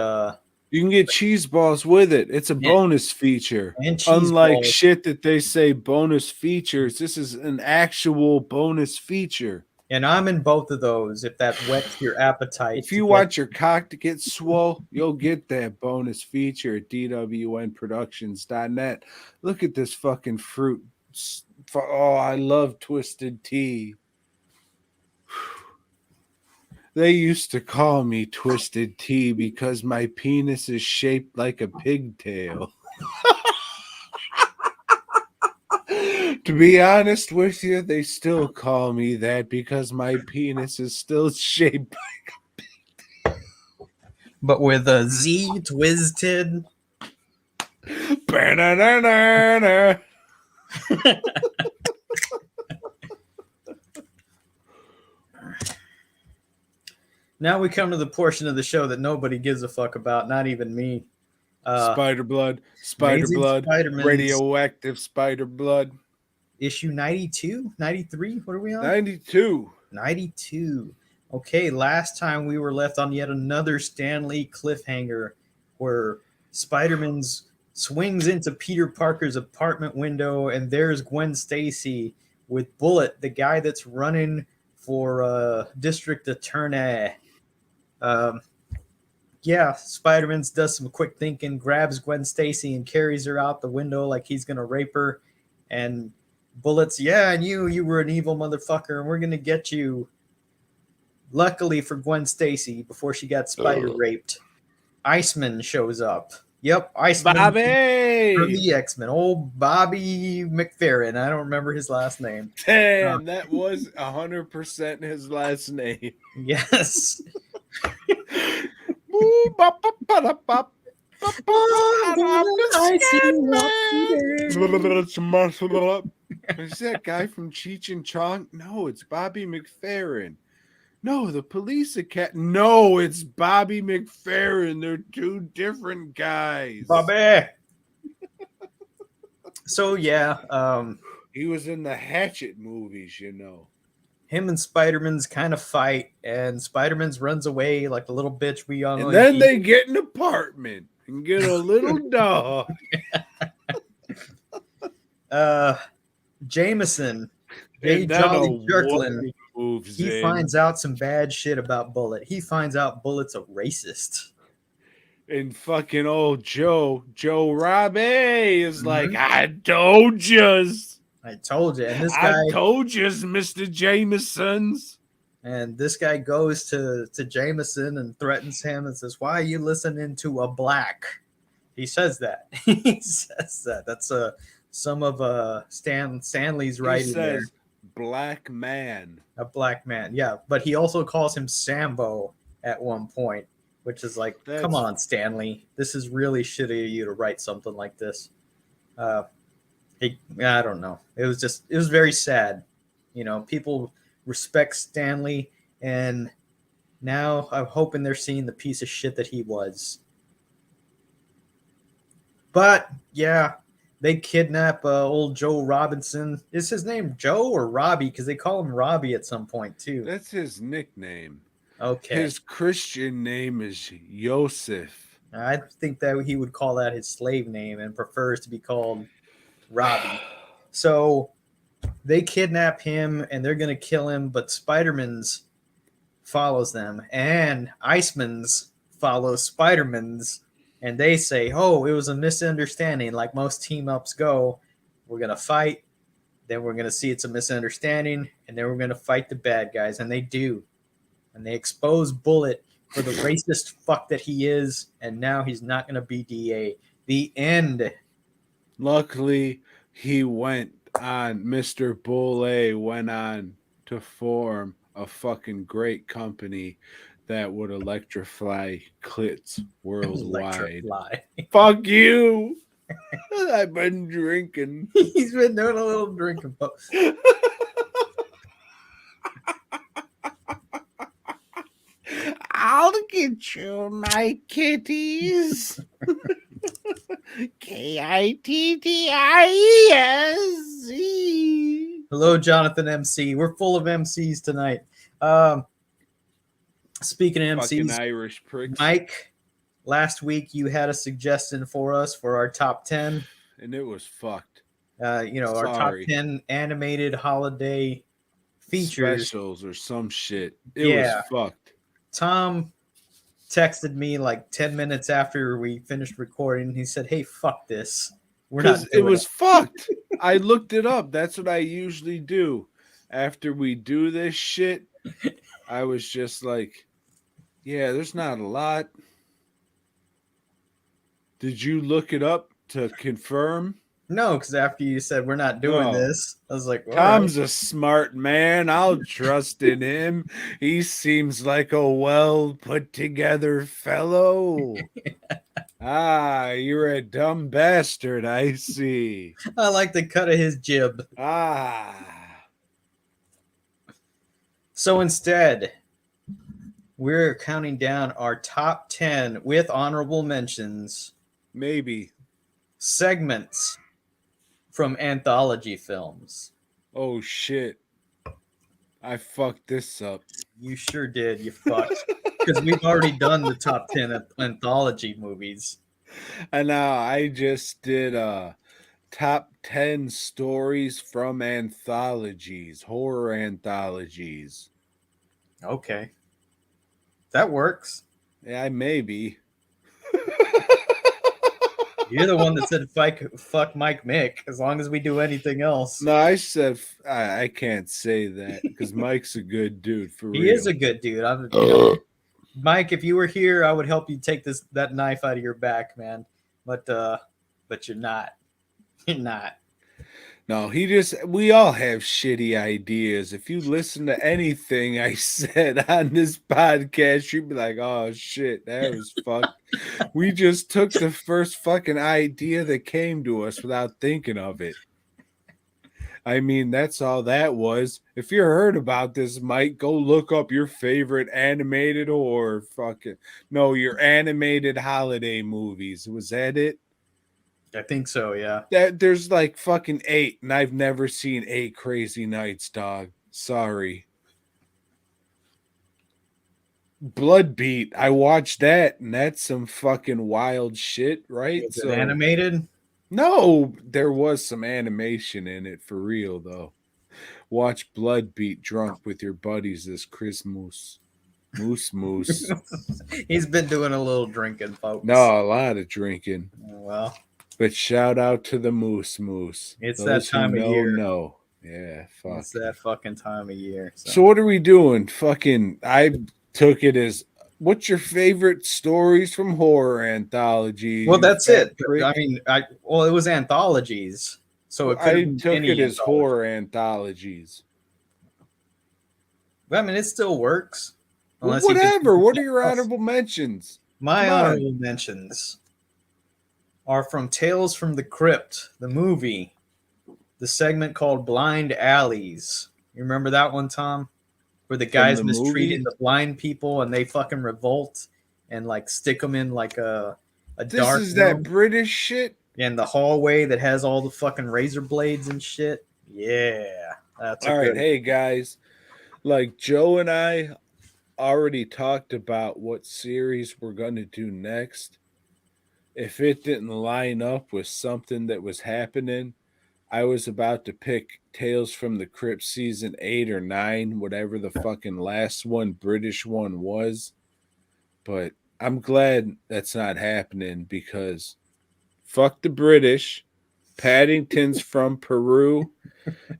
You can get cheese balls with it. It's a bonus feature. and cheese Unlike balls. shit that they say bonus features, this is an actual bonus feature. And I'm in both of those if that whets your appetite. If you want your cock to get swole, you'll get that bonus feature at dwnproductions.net. Look at this fucking fruit. Oh, I love twisted tea. They used to call me Twisted Tea because my penis is shaped like a pigtail. To be honest with you, they still call me that because my penis is still shaped. but with a Z twisted. Ba-na-na-na-na. Now we come to the portion of the show that nobody gives a fuck about, not even me. Spider blood, Amazing blood, Spider-Man's radioactive spider blood. issue 92, 93. What are we on? 92. 92. Okay, last time we were left on yet another Stan Lee cliffhanger where Spider-Man's swings into Peter Parker's apartment window, and there's Gwen Stacy with Bullet, the guy that's running for district attorney. Yeah, Spider-Man does some quick thinking, grabs Gwen Stacy and carries her out the window like he's gonna rape her. And Bullet's, yeah, and you were an evil motherfucker, and we're gonna get you. Luckily for Gwen Stacy, before she got spider raped, Iceman shows up. Yep, Iceman from Bobby! the X-Men. Old Bobby McFerrin. I don't remember his last name. Damn, that was 100% his last name. Yes. Is that guy from Cheech and Chong? No, it's Bobby McFerrin. No, the police academy. No, it's Bobby McFerrin. They're two different guys. Bobby. So yeah, he was in the Hatchet movies, you know. Him and Spider-Man's kind of fight, and Spider-Man's runs away like the little bitch we all know. And then they get an apartment and get a little dog. Jameson, J. Jolly Jerklin, moves He in. finds out some bad shit about Bullet. He finds out Bullet's a racist. And fucking old Joe Robbie is like, Mhm. I told yous. I told you. And this I guy told yous, Mr. Jamesons. goes to Jameson and threatens him and says, "Why are you listening to a black?" He says that. He says that. That's some of Stanley's He writing there. says, black man. A black man, yeah. But he also calls him Sambo at one point, which is like, come That's- on, Stanley. This is really shitty of you to write something like this. I don't know. It was very sad. You know, people respect Stanley, and now I'm hoping they're seeing the piece of shit that he was. But yeah, they kidnap old Joe Robinson. Is his name Joe or Robbie? Because they call him Robbie at some point too. That's his nickname. Okay, His Christian name is Yosef. I think that he would call that his slave name and prefers to be called Robbie. So they kidnap him and they're gonna kill him, but Spider-Man's follows them, and Iceman's follows Spider-Man's, and they say, "Oh, it was a misunderstanding." Like most team ups go, we're gonna fight, then we're gonna see it's a misunderstanding, and then we're gonna fight the bad guys, and they do, and they expose Bullet for the racist fuck that he is, and now he's not gonna be DA. The end. Luckily, Mr. Boulay went on to form a fucking great company that would electrify clits worldwide. Electrify. Fuck you! I've been drinking. He's been doing a little drinking. I'll get you, my kitties. KITTIES. Hello, Jonathan MC. We're full of MCs tonight. Speaking of Fucking MCs, Irish pricks. Mike, last week you had a suggestion for us for our top 10. And it was fucked. Our top Sorry. 10 animated holiday features. Specials or some shit. It Yeah. was fucked. Tom texted me like 10 minutes after we finished recording. He said, "Hey, fuck this. We're not Because it doing was fucked. I looked it up. That's what I usually do. After we do this shit, I was just like, yeah, there's not a lot. Did you look it up to confirm? No, because after you said we're not doing Oh. this, I was like, all Tom's right. a smart man. I'll trust in him. He seems like a well put together fellow. Ah, you're a dumb bastard, I see. I like the cut of his jib. Ah. So instead, we're counting down our top 10 with honorable mentions Maybe. segments from anthology films. Oh shit. I fucked this up. You sure did, you fucked. Because we've already done the top 10 anthology movies. And now I just did top 10 stories from anthologies, horror anthologies. Okay. That works. Yeah, maybe. You're the one that said fuck Mike Mick, as long as we do anything else. No, I said I can't say that because Mike's a good dude for real. He is a good dude. Mike, if you were here, I would help you take that knife out of your back, man. But you're not. You're not. No, we all have shitty ideas. If you listen to anything I said on this podcast, you'd be like, oh shit, that was fucked. We just took the first fucking idea that came to us without thinking of it. I mean, that's all that was. If you heard about this, Mike, go look up your favorite animated or your animated holiday movies. Was that it? I think so, yeah. There's like fucking 8, and I've never seen 8 Crazy Nights, dog. Sorry. Bloodbeat. I watched that, and that's some fucking wild shit, right? Is it animated? No, there was some animation in it for real, though. Watch Blood Beat drunk with your buddies this Christmas. Moose. He's been doing a little drinking, folks. No, a lot of drinking. Well, But shout out to the Moose. It's Those that time who of know, year. know. Yeah, fuck. It's that fucking time of year. So what are we doing? Fucking, I took it as, what's your favorite stories from horror anthologies? Well, you that's fat it. prick? I mean, it was anthologies, so it could have I been took any it as anthology. horror anthologies. I mean, it still works. Well, Unless you just- whatever. What are your honorable mentions? My Come on. honorable mentions are from Tales from the Crypt, the movie, the segment called Blind Alleys. You remember that one, Tom? Where the guys the mistreating movie? the blind people and they fucking revolt and like stick them in like a This dark is room that British shit? in the hallway that has all the fucking razor blades and shit. Yeah, that's All a right. good. Hey, guys. Like Joe and I already talked about what series we're going to do next. If it didn't line up with something that was happening, I was about to pick Tales from the Crypt season 8 or 9, whatever the fucking last one, British one was. But I'm glad that's not happening because fuck the British. Paddington's from Peru.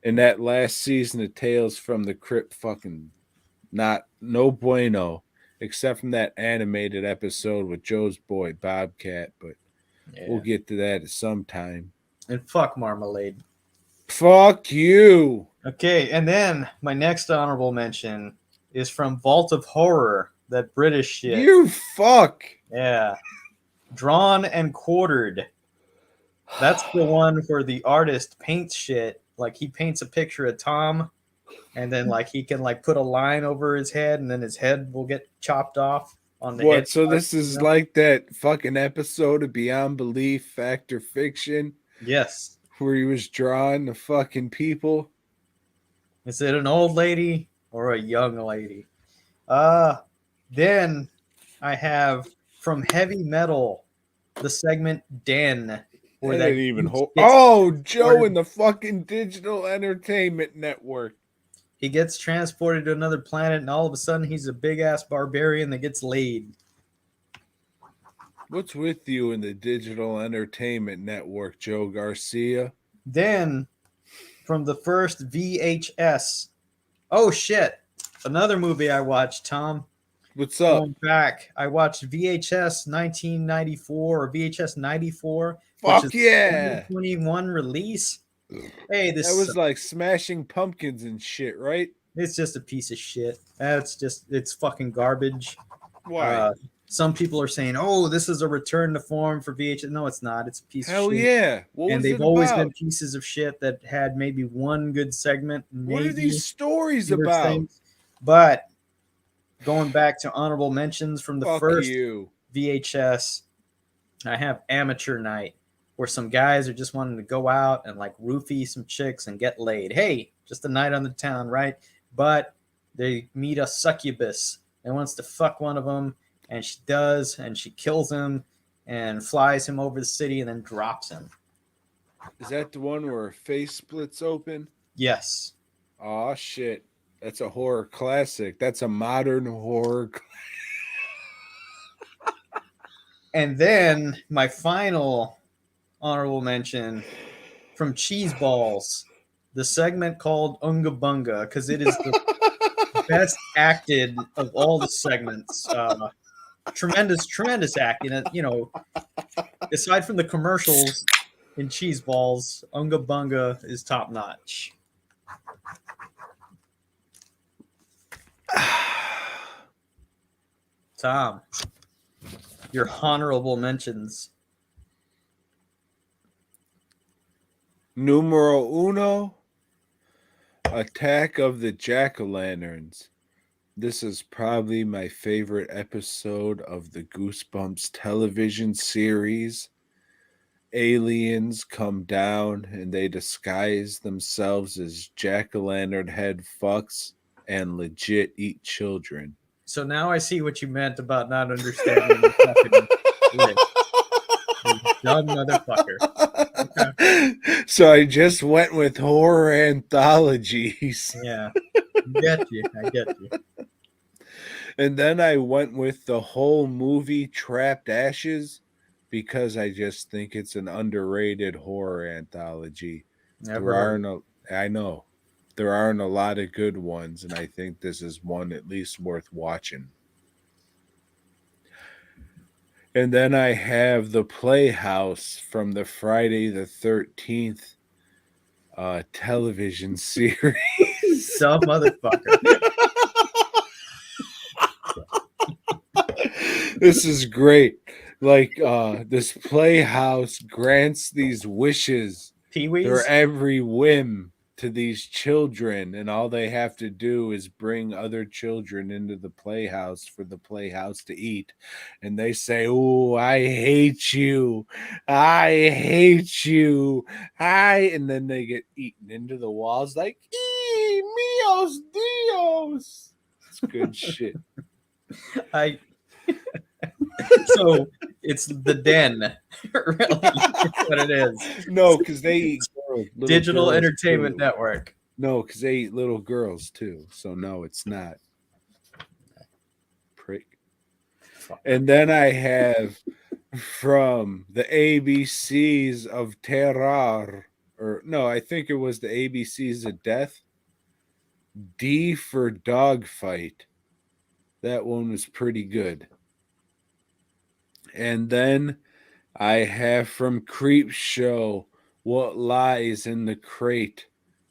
And that last season of Tales from the Crypt fucking no bueno. Except from that animated episode with Joe's boy Bobcat, but Yeah. we'll get to that at some time. And fuck Marmalade. Fuck you. Okay, and then my next honorable mention is from Vault of Horror, that British shit. You fuck. Yeah. Drawn and Quartered. That's the one where the artist paints shit. Like he paints a picture of Tom and then like he can like put a line over his head and then his head will get chopped off on the head. What? So this is like that fucking episode of Beyond Belief, Fact or Fiction, Yes. where he was drawing the fucking people. Is it an old lady or a young lady? Then I have from Heavy Metal, the segment Den. That didn't even hold. gets- Oh, Joe in the fucking Digital Entertainment Network. He gets transported to another planet, and all of a sudden he's a big ass barbarian that gets laid. What's with you in the Digital Entertainment Network, Joe Garcia? Then, from the first VHS, oh shit, another movie I watched, Tom. What's up? Going back, I watched VHS 1994 or VHS 94. Fuck which is yeah. 2021 release. Hey, this That was like Smashing Pumpkins and shit, right? it's just a piece of shit. It's fucking garbage. Why? Some people are saying, "Oh, this is a return to form for VHS." No, it's not. It's a piece Hell of shit. yeah. What And was they've it always about? been pieces of shit that had maybe one good segment. What are maybe these stories fewer about? things. But going back to honorable mentions from the Fuck first you. VHS, I have Amateur Night, where some guys are just wanting to go out and like roofie some chicks and get laid. Hey, just a night on the town, right? But they meet a succubus and wants to fuck one of them, and she does, and she kills him and flies him over the city and then drops him. Is that the one where her face splits open? Yes. Oh shit. That's a horror classic. That's a modern horror. And then my final honorable mention from Cheese Balls, the segment called Unga Bunga, because it is the best acted of all the segments. Tremendous acting. You know, aside from the commercials in Cheese Balls, Unga Bunga is top notch. Tom, your honorable mentions. Numero uno. Attack of the Jack-o'-lanterns. This is probably my favorite episode of the Goosebumps television series. Aliens come down and they disguise themselves as jack-o'-lantern head fucks and legit eat children. So now I see what you meant about not understanding the fucking list. You dumb motherfucker. Okay. So I just went with horror anthologies. Yeah, get you. I get you. And then I went with the whole movie Trapped Ashes because I just think it's an underrated horror anthology. Never heard. I know there aren't a lot of good ones, and I think this is one at least worth watching. And then I have the Playhouse from the Friday the 13th television series. Dumb motherfucker. This is great. Like this playhouse grants these wishes, Pee-wees? their every whim to these children, and all they have to do is bring other children into the playhouse for the playhouse to eat. And they say, "Oh, I hate you. I hate you. And then they get eaten into the walls like, Mios Dios. It's good shit. So it's the den, really. That's what it is. No, because they eat Digital girls Entertainment too. Network. No, because they eat little girls too. So no, it's not. Prick. And then I have from the ABCs of Terror, or no, I think it was the ABCs of Death. D for Dogfight. That one was pretty good. And then I have from Creep Show, What Lies in the Crate,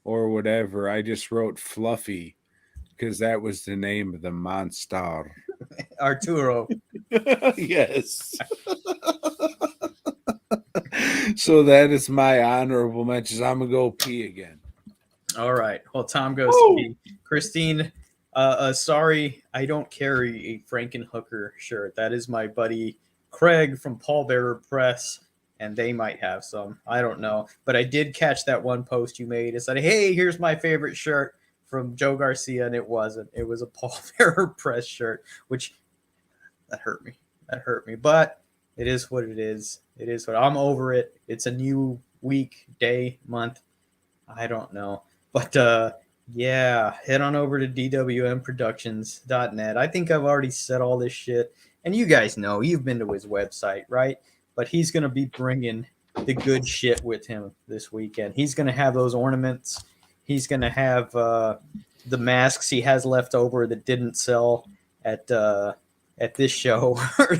or whatever. I just wrote Fluffy because that was the name of the monster. Arturo. Yes. So that is my honorable mentions. I'm gonna go pee again. All right. Well, Tom goes Woo! pee. Christine, sorry, I don't carry a Frankenhooker shirt. That is my buddy Craig from Pallbearer Press, and they might have some. I don't know. But I did catch that one post you made. It said, hey, here's my favorite shirt from Joe Garcia, and it wasn't. It was a Pallbearer Press shirt, which that hurt me. That hurt me. But it is what it is. It is what I'm over it. It's a new week, day, month. I don't know. But yeah, head on over to dwmproductions.net. I think I've already said all this shit. And you guys know, you've been to his website, right? But he's going to be bringing the good shit with him this weekend. He's going to have those ornaments. He's going to have the masks he has left over that didn't sell at this show or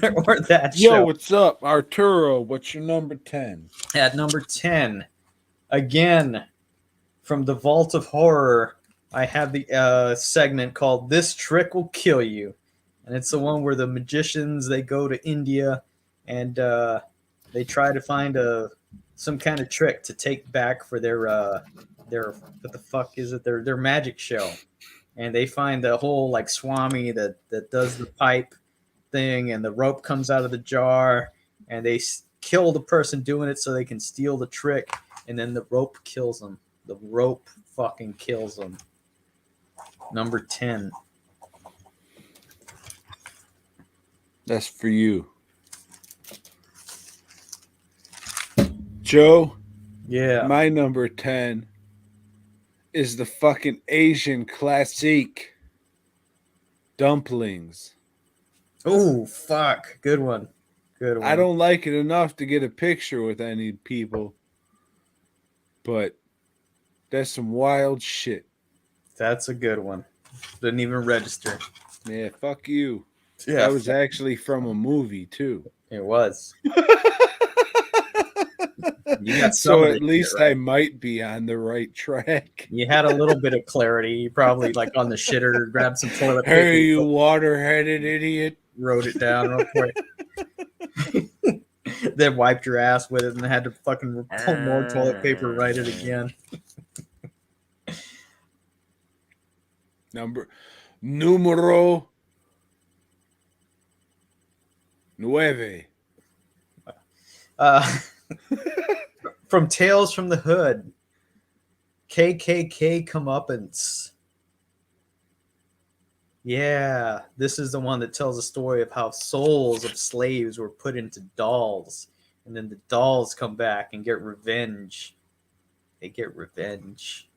that show. Yo, what's up, Arturo? What's your number 10? At number 10, again, from the Vault of Horror, I have the segment called This Trick Will Kill You. And it's the one where the magicians, they go to India and they try to find some kind of trick to take back for their what the fuck is it? Their magic show. And they find the whole like Swami that does the pipe thing, and the rope comes out of the jar, and they kill the person doing it so they can steal the trick, and then the rope kills them. The rope fucking kills them. Number 10. That's for you. Joe, Yeah. my number 10 is the fucking Asian classique dumplings. Oh, fuck. Good one. Good one. I don't like it enough to get a picture with any people, but that's some wild shit. That's a good one. Didn't even register. Yeah, fuck you. Yeah. That was actually from a movie, too. It was. You got So at least right. I might be on the right track. You had a little bit of clarity. You probably, like, on the shitter, grabbed some toilet paper. Hey, you water-headed idiot. Wrote it down real quick. Then wiped your ass with it and had to fucking pull more toilet paper, write it again. Numero 9. From Tales from the Hood, KKK comeuppance. Yeah, this is the one that tells a story of how souls of slaves were put into dolls, and then the dolls come back and get revenge they get revenge.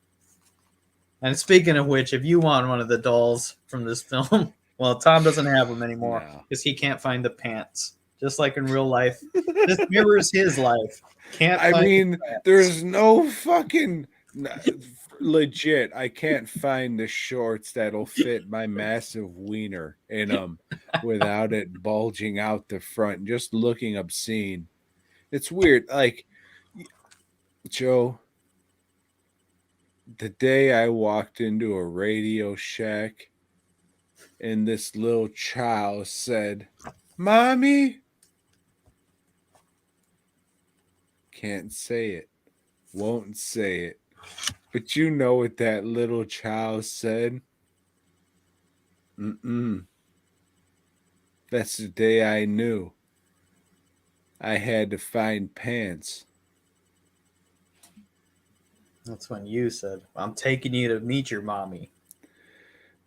And speaking of which, if you want one of the dolls from this film, well, Tom doesn't have them anymore No. because he can't find the pants. Just like in real life, this mirrors his life. Can't. I find mean, the pants. there's no fucking legit. I can't find the shorts that'll fit my massive wiener in them without it bulging out the front, just looking obscene. It's weird. Like, Joe, the day I walked into a Radio Shack and this little child said, "Mommy," can't say it, won't say it. But you know what that little child said? That's the day I knew I had to find pants. That's when you said, "I'm taking you to meet your mommy."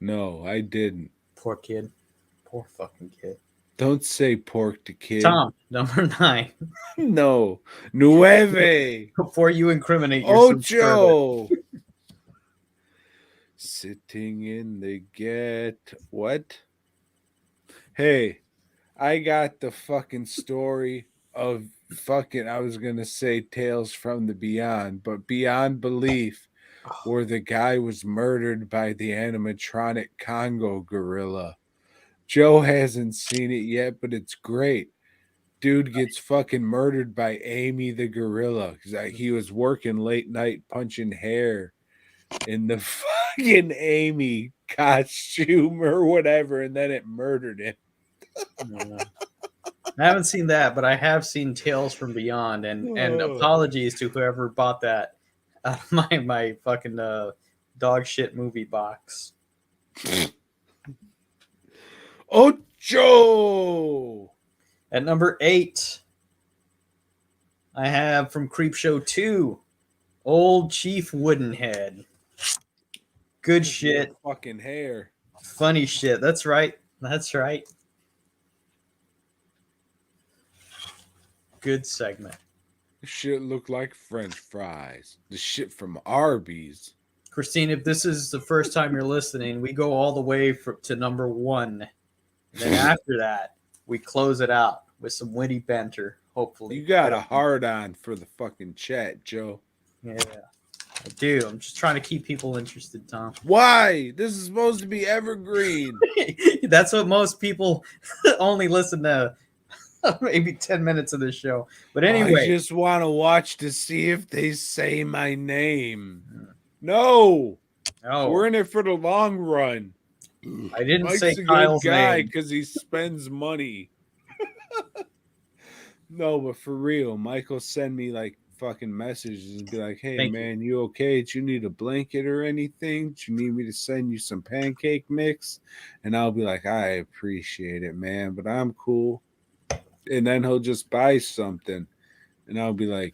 No, I didn't. Poor kid. Poor fucking kid. Don't say pork to kid. Tom, number 9. No. Nueve. Before you incriminate yourself. Ocho. Sitting in the what? Hey, I got the fucking story of fucking, I was going to say Tales from the Beyond, but Beyond Belief, where the guy was murdered by the animatronic Congo gorilla. Joe hasn't seen it yet, but it's great. Dude gets fucking murdered by Amy the gorilla because he was working late night punching hair in the fucking Amy costume or whatever, and then it murdered him. I haven't seen that, but I have seen Tales from Beyond, and apologies to whoever bought that out of my fucking dog shit movie box. Ocho! At number 8, I have from Creepshow 2, Old Chief Woodenhead. Good shit. Fucking hair. Funny shit. That's right. That's right. Good segment. This shit look like French fries. The shit from Arby's. Christine, if this is the first time you're listening, we go all the way to number 1. And then after that, we close it out with some witty banter, hopefully. You got a hard on for the fucking chat, Joe. Yeah, I do. I'm just trying to keep people interested, Tom. Why? This is supposed to be evergreen. That's what most people only listen to maybe 10 minutes of this show. But anyway. I just want to watch to see if they say my name. No. We're in it for the long run. I didn't Mike's say a Kyle's good guy name because he spends money. No, but for real, Michael send me like fucking messages and be like, "Hey, Thank man, you okay? Do you need a blanket or anything? Do you need me to send you some pancake mix?" And I'll be like, "I appreciate it, man, but I'm cool." And then he'll just buy something, and I'll be like,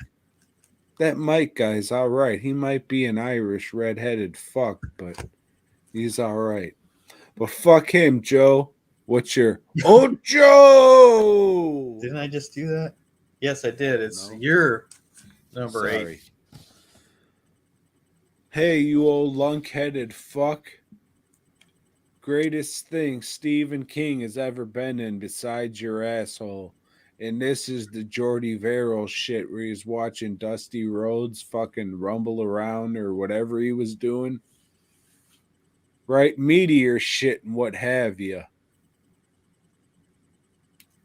"That Mike guy's all right. He might be an Irish redheaded fuck, but he's all right." But fuck him, Joe. What's your Joe? Didn't I just do that? Yes, I did. It's No. your number 8. Hey, you old lunk-headed fuck. Greatest thing Stephen King has ever been in besides your asshole. And this is the Jordy Verrill shit where he's watching Dusty Rhodes fucking rumble around or whatever he was doing. Right? Meteor shit and what have you.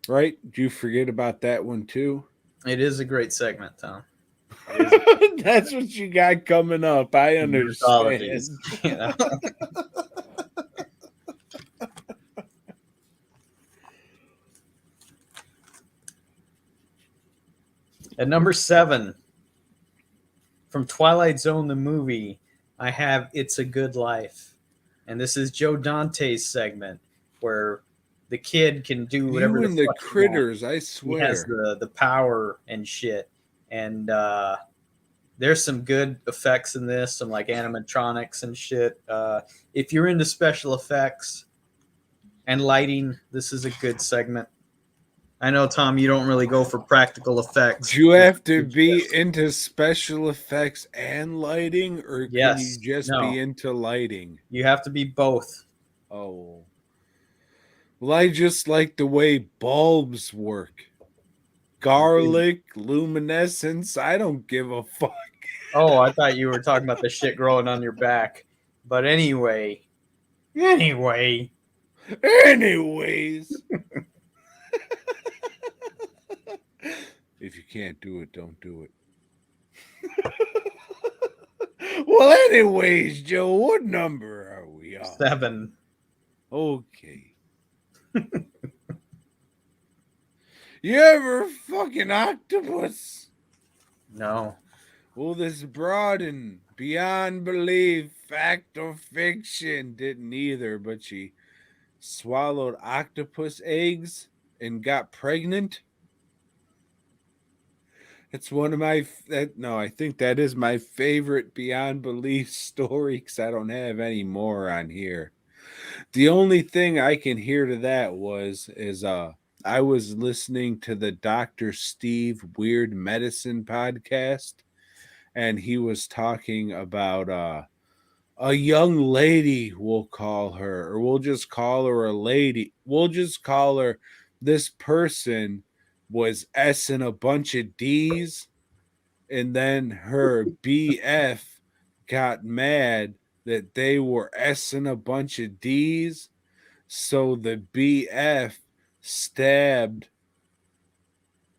Right? Do you forget about that one too? It is a great segment, Tom. That's what you got coming up. I understand. Apologies. You know? At number 7, from Twilight Zone, the movie, I have It's a Good Life. And this is Joe Dante's segment where the kid can do whatever You and the critters, I swear. He has the power and shit. And there's some good effects in this, some like animatronics and shit. If you're into special effects and lighting, this is a good segment. I know, Tom, you don't really go for practical effects. Do you have to be into special effects and lighting, or can you Yes. just No. be into lighting? You have to be both. Oh. Well, I just like the way bulbs work. Garlic, luminescence, I don't give a fuck. Oh, I thought you were talking about the shit growing on your back. But anyway. Anyways. If you can't do it, don't do it. Well, anyways, Joe, what number are we on? 7. Okay. You ever fucking octopus? No. Well, this broad and beyond belief, fact or fiction, didn't either, but she swallowed octopus eggs and got pregnant. It's one of my I think that is my favorite beyond belief story because I don't have any more on here. The only thing I can hear to that is I was listening to the Dr. Steve Weird Medicine podcast, and he was talking about a young lady, we'll call her, or we'll just call her a lady. We'll just call her, this person was S'ing a bunch of D's, and then her BF got mad that they were S'ing a bunch of D's. So the BF stabbed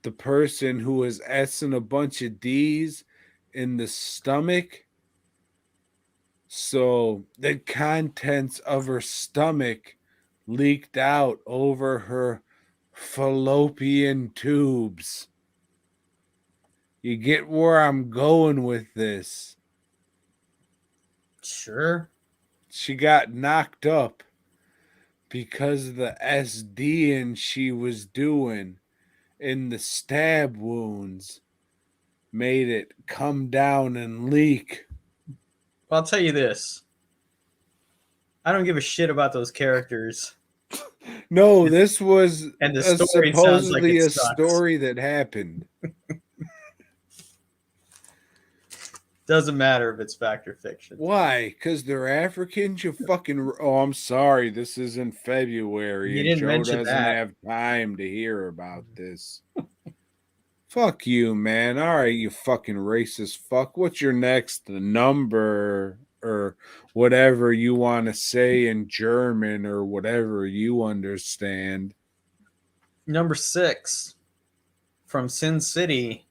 the person who was S'ing a bunch of D's in the stomach. So the contents of her stomach leaked out over her fallopian tubes. You get where I'm going with this. Sure. She got knocked up because of the SDing she was doing in the stab wounds made it come down and leak. Well, I'll tell you this. I don't give a shit about those characters. No, this was And the story sounds like supposedly it a sucks. story that happened. Doesn't matter if it's fact or fiction. Why? Because they're Africans? You fucking... Oh, I'm sorry. This is in February, You and didn't Joe mention doesn't that. have time to hear about this. Fuck you, man. All right, you fucking racist fuck. What's your next number or whatever you want to say in German or whatever you understand? Number 6. From Sin City,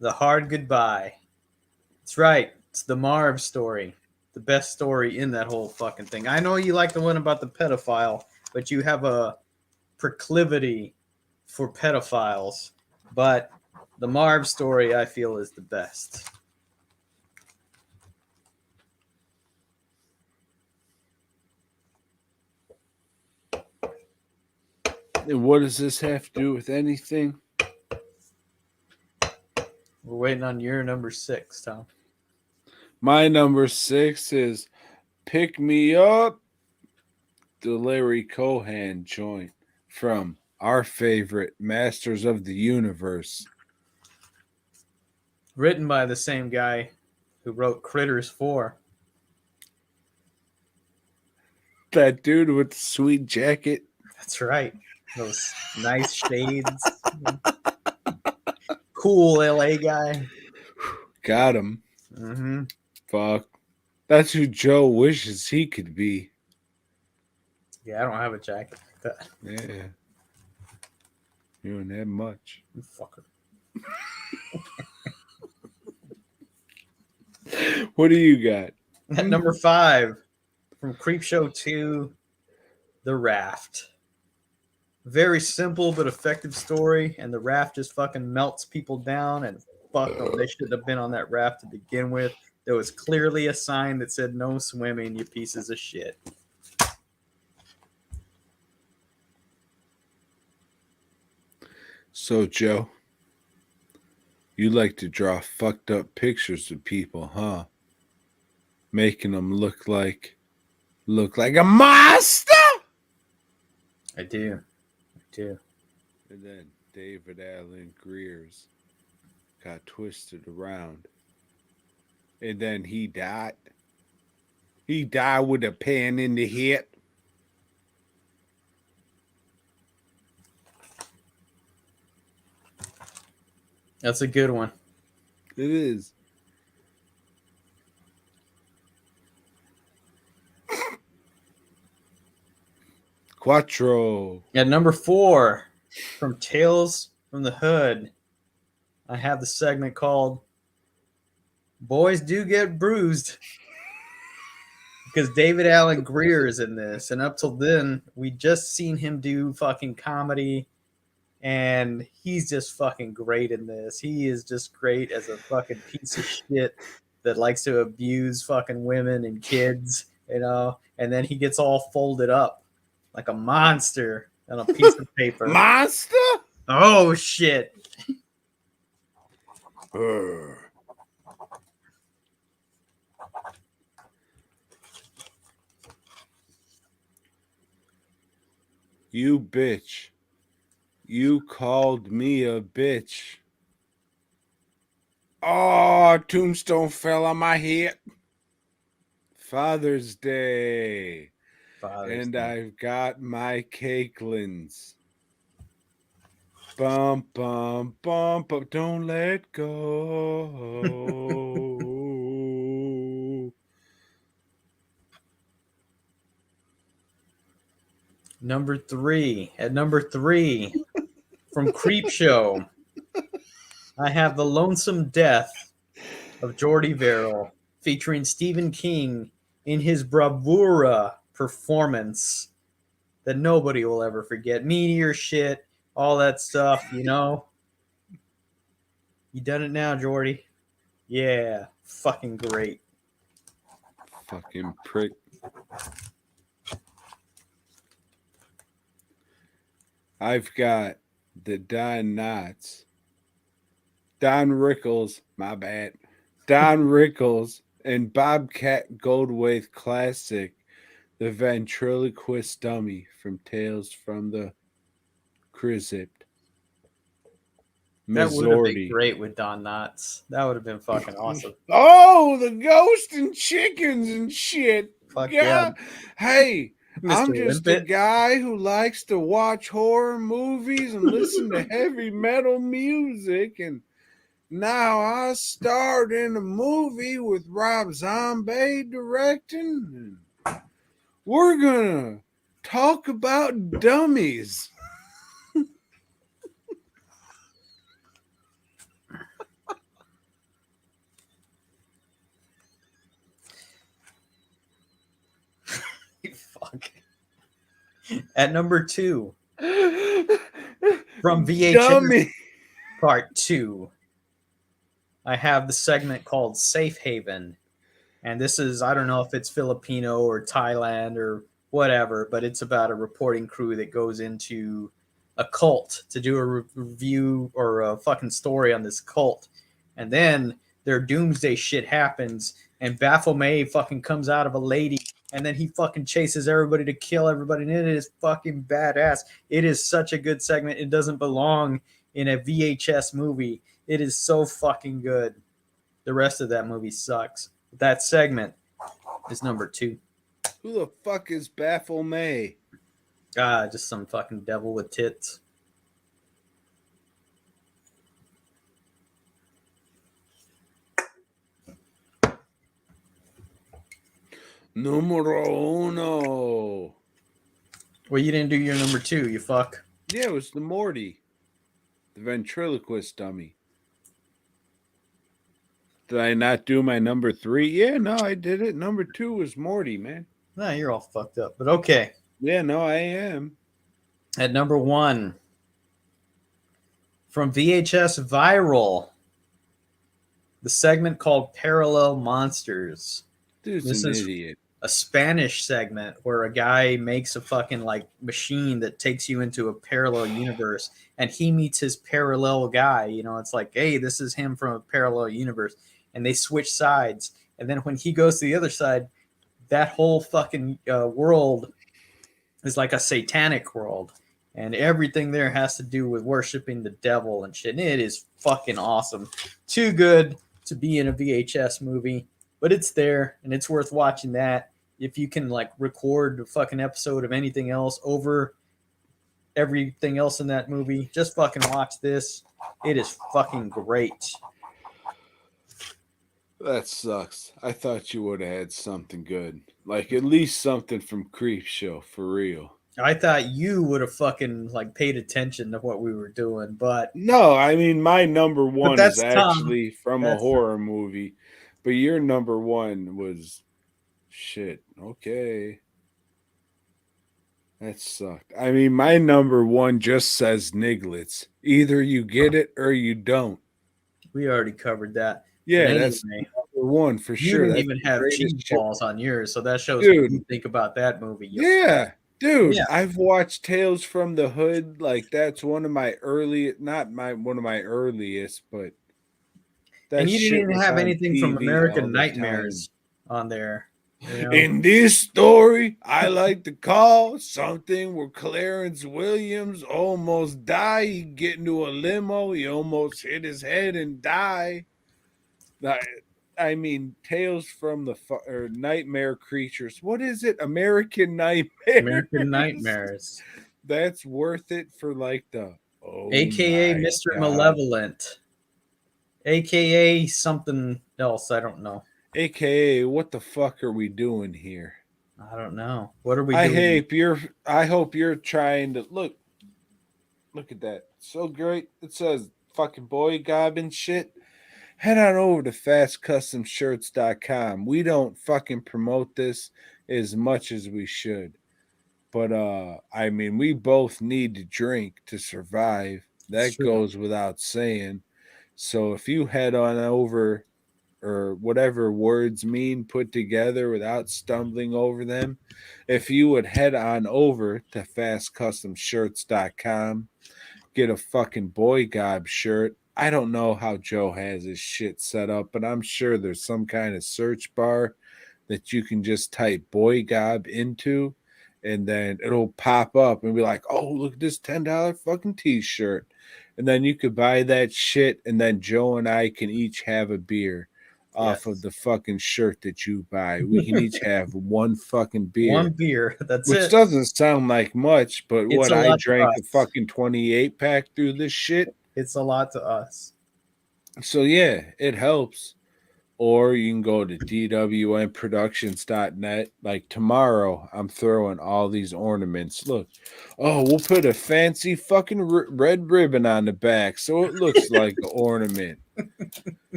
The Hard Goodbye. That's right. It's the Marv story. The best story in that whole fucking thing. I know you like the one about the pedophile, but you have a proclivity for pedophiles. But the Marv story, I feel, is the best. And what does this have to do with anything? We're waiting on your number 6, Tom. My number 6 is Pick Me Up, the Larry Cohan joint from our favorite Masters of the Universe. Written by the same guy who wrote Critters 4. That dude with the sweet jacket. That's right. Those nice shades. Cool LA guy. Got him. Mm-hmm. Fuck. That's who Joe wishes he could be. Yeah, I don't have a jacket like that. Yeah. You don't have much. You fucker. What do you got? At number 5, from Creepshow 2, The Raft. Very simple but effective story, and the raft just fucking melts people down, and fuck them. They shouldn't have been on that raft to begin with. There was clearly a sign that said no swimming, you pieces of shit. So, Joe, you like to draw fucked up pictures of people, huh? Making them look like a monster? I do. And then David Allen Greer's got twisted around. And then he died. He died with a pan in the head. That's a good one. It is. Quattro. At number 4, from Tales from the Hood, I have the segment called Boys Do Get Bruised. Because David Allen Greer is in this. And up till then, we just seen him do fucking comedy. And he's just fucking great in this. He is just great as a fucking piece of shit that likes to abuse fucking women and kids, you know? And then he gets all folded up like a monster on a piece of paper. Monster? Oh, shit. You bitch. You called me a bitch. Oh, tombstone fell on my head. Father's Day. Father's Day. I've got my cakelins. Bump, bump, bump, but don't let go. Number 3. At number 3, from Creepshow, I have The Lonesome Death of Jordy Verrill, featuring Stephen King in his bravura performance that nobody will ever forget. Meteor shit, all that stuff, you know? You done it now, Jordy. Yeah, fucking great. Fucking prick. I've got the Don Knotts. Don Rickles, my bad. Don Rickles and Bobcat Goldthwait classic, The Ventriloquist Dummy from Tales from the Crypt. That would have been Missouri. great with Don Knotts. That would have been fucking awesome. Oh, the ghost and chickens and shit. Fuck yeah. Hey, I'm Mr. just a Limpet. guy who likes to watch horror movies and listen to heavy metal music, and now I starred in a movie with Rob Zombie directing. And we're gonna talk about dummies. Fuck. At number 2, from VHS Dummy. Part 2, I have the segment called Safe Haven. And this is, I don't know if it's Filipino or Thailand or whatever, but it's about a reporting crew that goes into a cult to do a review or a fucking story on this cult. And then their doomsday shit happens, and Baphomet fucking comes out of a lady, and then he fucking chases everybody to kill everybody. And it is fucking badass. It is such a good segment. It doesn't belong in a VHS movie. It is so fucking good. The rest of that movie sucks. That segment is number 2. Who the fuck is Baphomet? Just some fucking devil with tits. Numero uno. Well, you didn't do your number 2, you fuck. Yeah, it was the Morty. The ventriloquist dummy. Did I not do my number 3? Yeah, no, I did it. Number 2 was Morty, man. Nah, you're all fucked up, but okay. Yeah, no, I am. At number 1, from VHS Viral, the segment called Parallel Monsters. Dude's This an is idiot. a Spanish segment where a guy makes a fucking like machine that takes you into a parallel universe, and he meets his parallel guy. You know, it's like, hey, this is him from a parallel universe, and they switch sides. And then when he goes to the other side, that whole fucking world is like a satanic world, and everything there has to do with worshiping the devil and shit. And it is fucking awesome. Too good to be in a VHS movie, but it's there and it's worth watching that. If you can like record a fucking episode of anything else over everything else in that movie, just fucking watch this. It is fucking great. That sucks. I thought you would have had something good. Like at least something from Creep Show for real. I thought you would have fucking like paid attention to what we were doing, but No, I mean my number one that's is Tom. actually from a That's- horror movie, but your number one was shit. Okay. That sucked. I mean, my number one just says Niglets. Either you get it or you don't. we already covered that. Yeah, But that's anyway, number one for you sure. didn't That's even the have greatest cheese shit. balls on yours, so that shows Dude. what you think about that movie. Yeah, dude. Yeah. I've watched Tales from the Hood. Like that's one of my one of my earliest, but that And you shit didn't even was have on anything from TV all American the Nightmares on there. You know? In this story, I like to call something where Clarence Williams almost died. He get into a limo. He almost hit his head and die. I mean, Tales from the or Nightmare Creatures. What is it? American Nightmares. American Nightmares. That's worth it for like the AKA my Mr. God. Malevolent. AKA something else. I don't know. AKA what the fuck are we doing here? I don't know. What are we I doing? hope you're trying to look at that. So great. It says fucking BOYGOB and shit. Head on over to fastcustomshirts.com. We don't fucking promote this as much as we should. But I mean, we both need to drink to survive. That True. goes without saying. So if you head on over, or whatever words mean put together without stumbling over them, if you would head on over to fastcustomshirts.com, get a fucking BOYGOB shirt. I don't know how Joe has his shit set up, but I'm sure there's some kind of search bar that you can just type BOYGOB into, and then it'll pop up and be like, oh, look at this $10 fucking t-shirt. And then you could buy that shit, and then Joe and I can each have a beer off of the fucking shirt that you buy. We can each have one fucking beer. One beer. That's which it. doesn't sound like much, but It's what a I lot to drank a us. fucking 28 pack through this shit. It's a lot to us. So yeah, it helps. Or you can go to dwnproductions.net. Like tomorrow, I'm throwing all these ornaments. Look, oh, we'll put a fancy fucking red ribbon on the back so it looks like an ornament.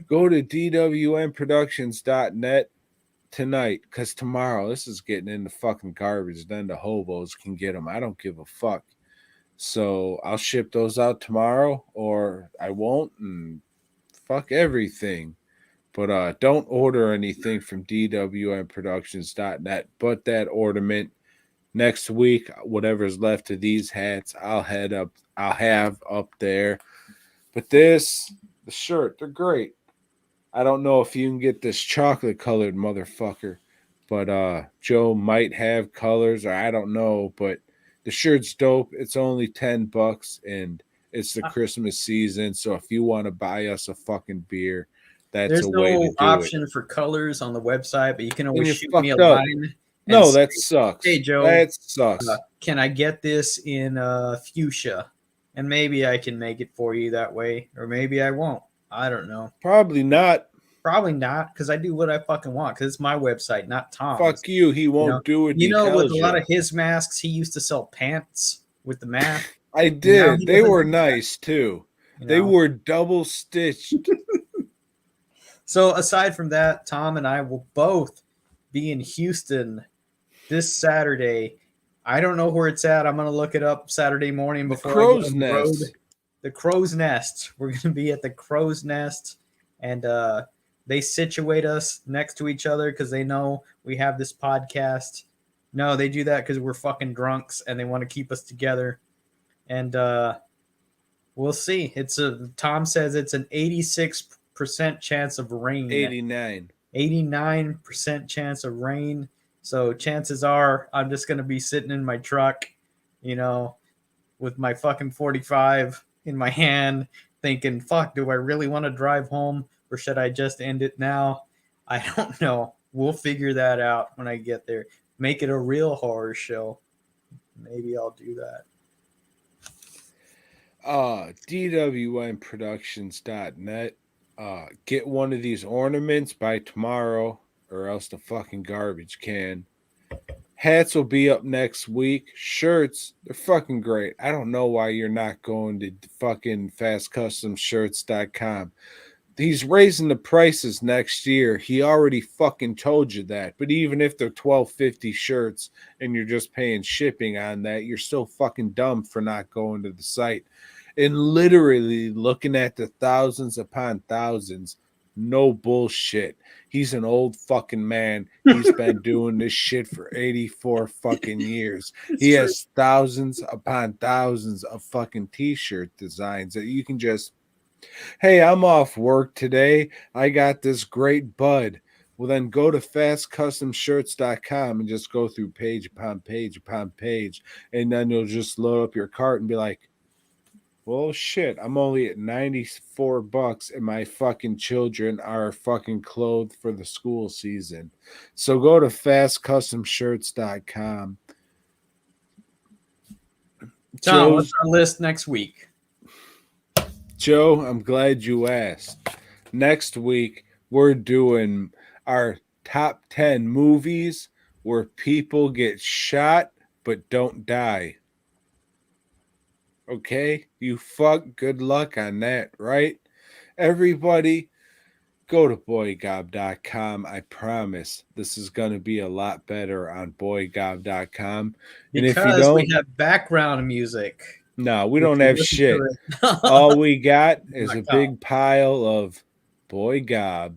Go to dwnproductions.net tonight, because tomorrow this is getting in the fucking garbage. Then the hobos can get them. I don't give a fuck. So I'll ship those out tomorrow, or I won't, and fuck everything. But don't order anything from dwnproductions.net but that ornament. Next week, whatever's left of these hats, I'll have up there. But the shirt, they're great. I don't know if you can get this chocolate colored motherfucker, but Joe might have colors, or I don't know, but the shirt's dope. It's only $10 and it's the Christmas season. So if you want to buy us a fucking beer, that's a way to do it. There's no option for colors on the website, but you can always shoot me a up. line. No, say, that sucks. Hey, Joe. That sucks. Can I get this in fuchsia? And maybe I can make it for you that way, or maybe I won't. I don't know. Probably not. Probably not, because I do what I fucking want, because it's my website, not Tom's. Fuck you. He won't do it. You know, with a lot of his masks, he used to sell pants with the mask. I did. They were nice, too. They were double stitched. So aside from that, Tom and I will both be in Houston this Saturday. I don't know where it's at. I'm going to look it up Saturday morning before Crow's Nest. The Crow's Nest. We're going to be at the Crow's Nest, and they situate us next to each other because they know we have this podcast. No, they do that because we're fucking drunks and they want to keep us together. And we'll see. Tom says it's an 86% chance of rain. 89% chance of rain. So chances are I'm just going to be sitting in my truck, with my fucking 45 in my hand, thinking, fuck, do I really want to drive home or should I just end it now? I don't know. We'll figure that out when I get there. Make it a real horror show. Maybe I'll do that. DWNproductions.net. Get one of these ornaments by tomorrow, or else the fucking garbage can. Hats will be up next week. Shirts, they're fucking great. I don't know why you're not going to fucking fastcustomshirts.com. He's raising the prices next year. He already fucking told you that. But even if they're $12.50 shirts and you're just paying shipping on that, you're still fucking dumb for not going to the site and literally looking at the thousands upon thousands. No bullshit. He's an old fucking man. He's been doing this shit for 84 fucking years. He has thousands upon thousands of fucking t-shirt designs that you can just, hey, I'm off work today. I got this great bud. Well, then go to fastcustomshirts.com and just go through page upon page upon page. And then you'll just load up your cart and be like, well, shit, I'm only at $94 and my fucking children are fucking clothed for the school season. So go to fastcustomshirts.com. Tom, what's our list next week? Joe, I'm glad you asked. Next week, we're doing our top 10 movies where people get shot but don't die. Okay? You fuck, good luck on that, right? Everybody, go to BOYGOB.com. I promise this is going to be a lot better on BOYGOB.com. And if you don't, we have background music. No, we don't have shit. All we got is a big pile of Boy Gob.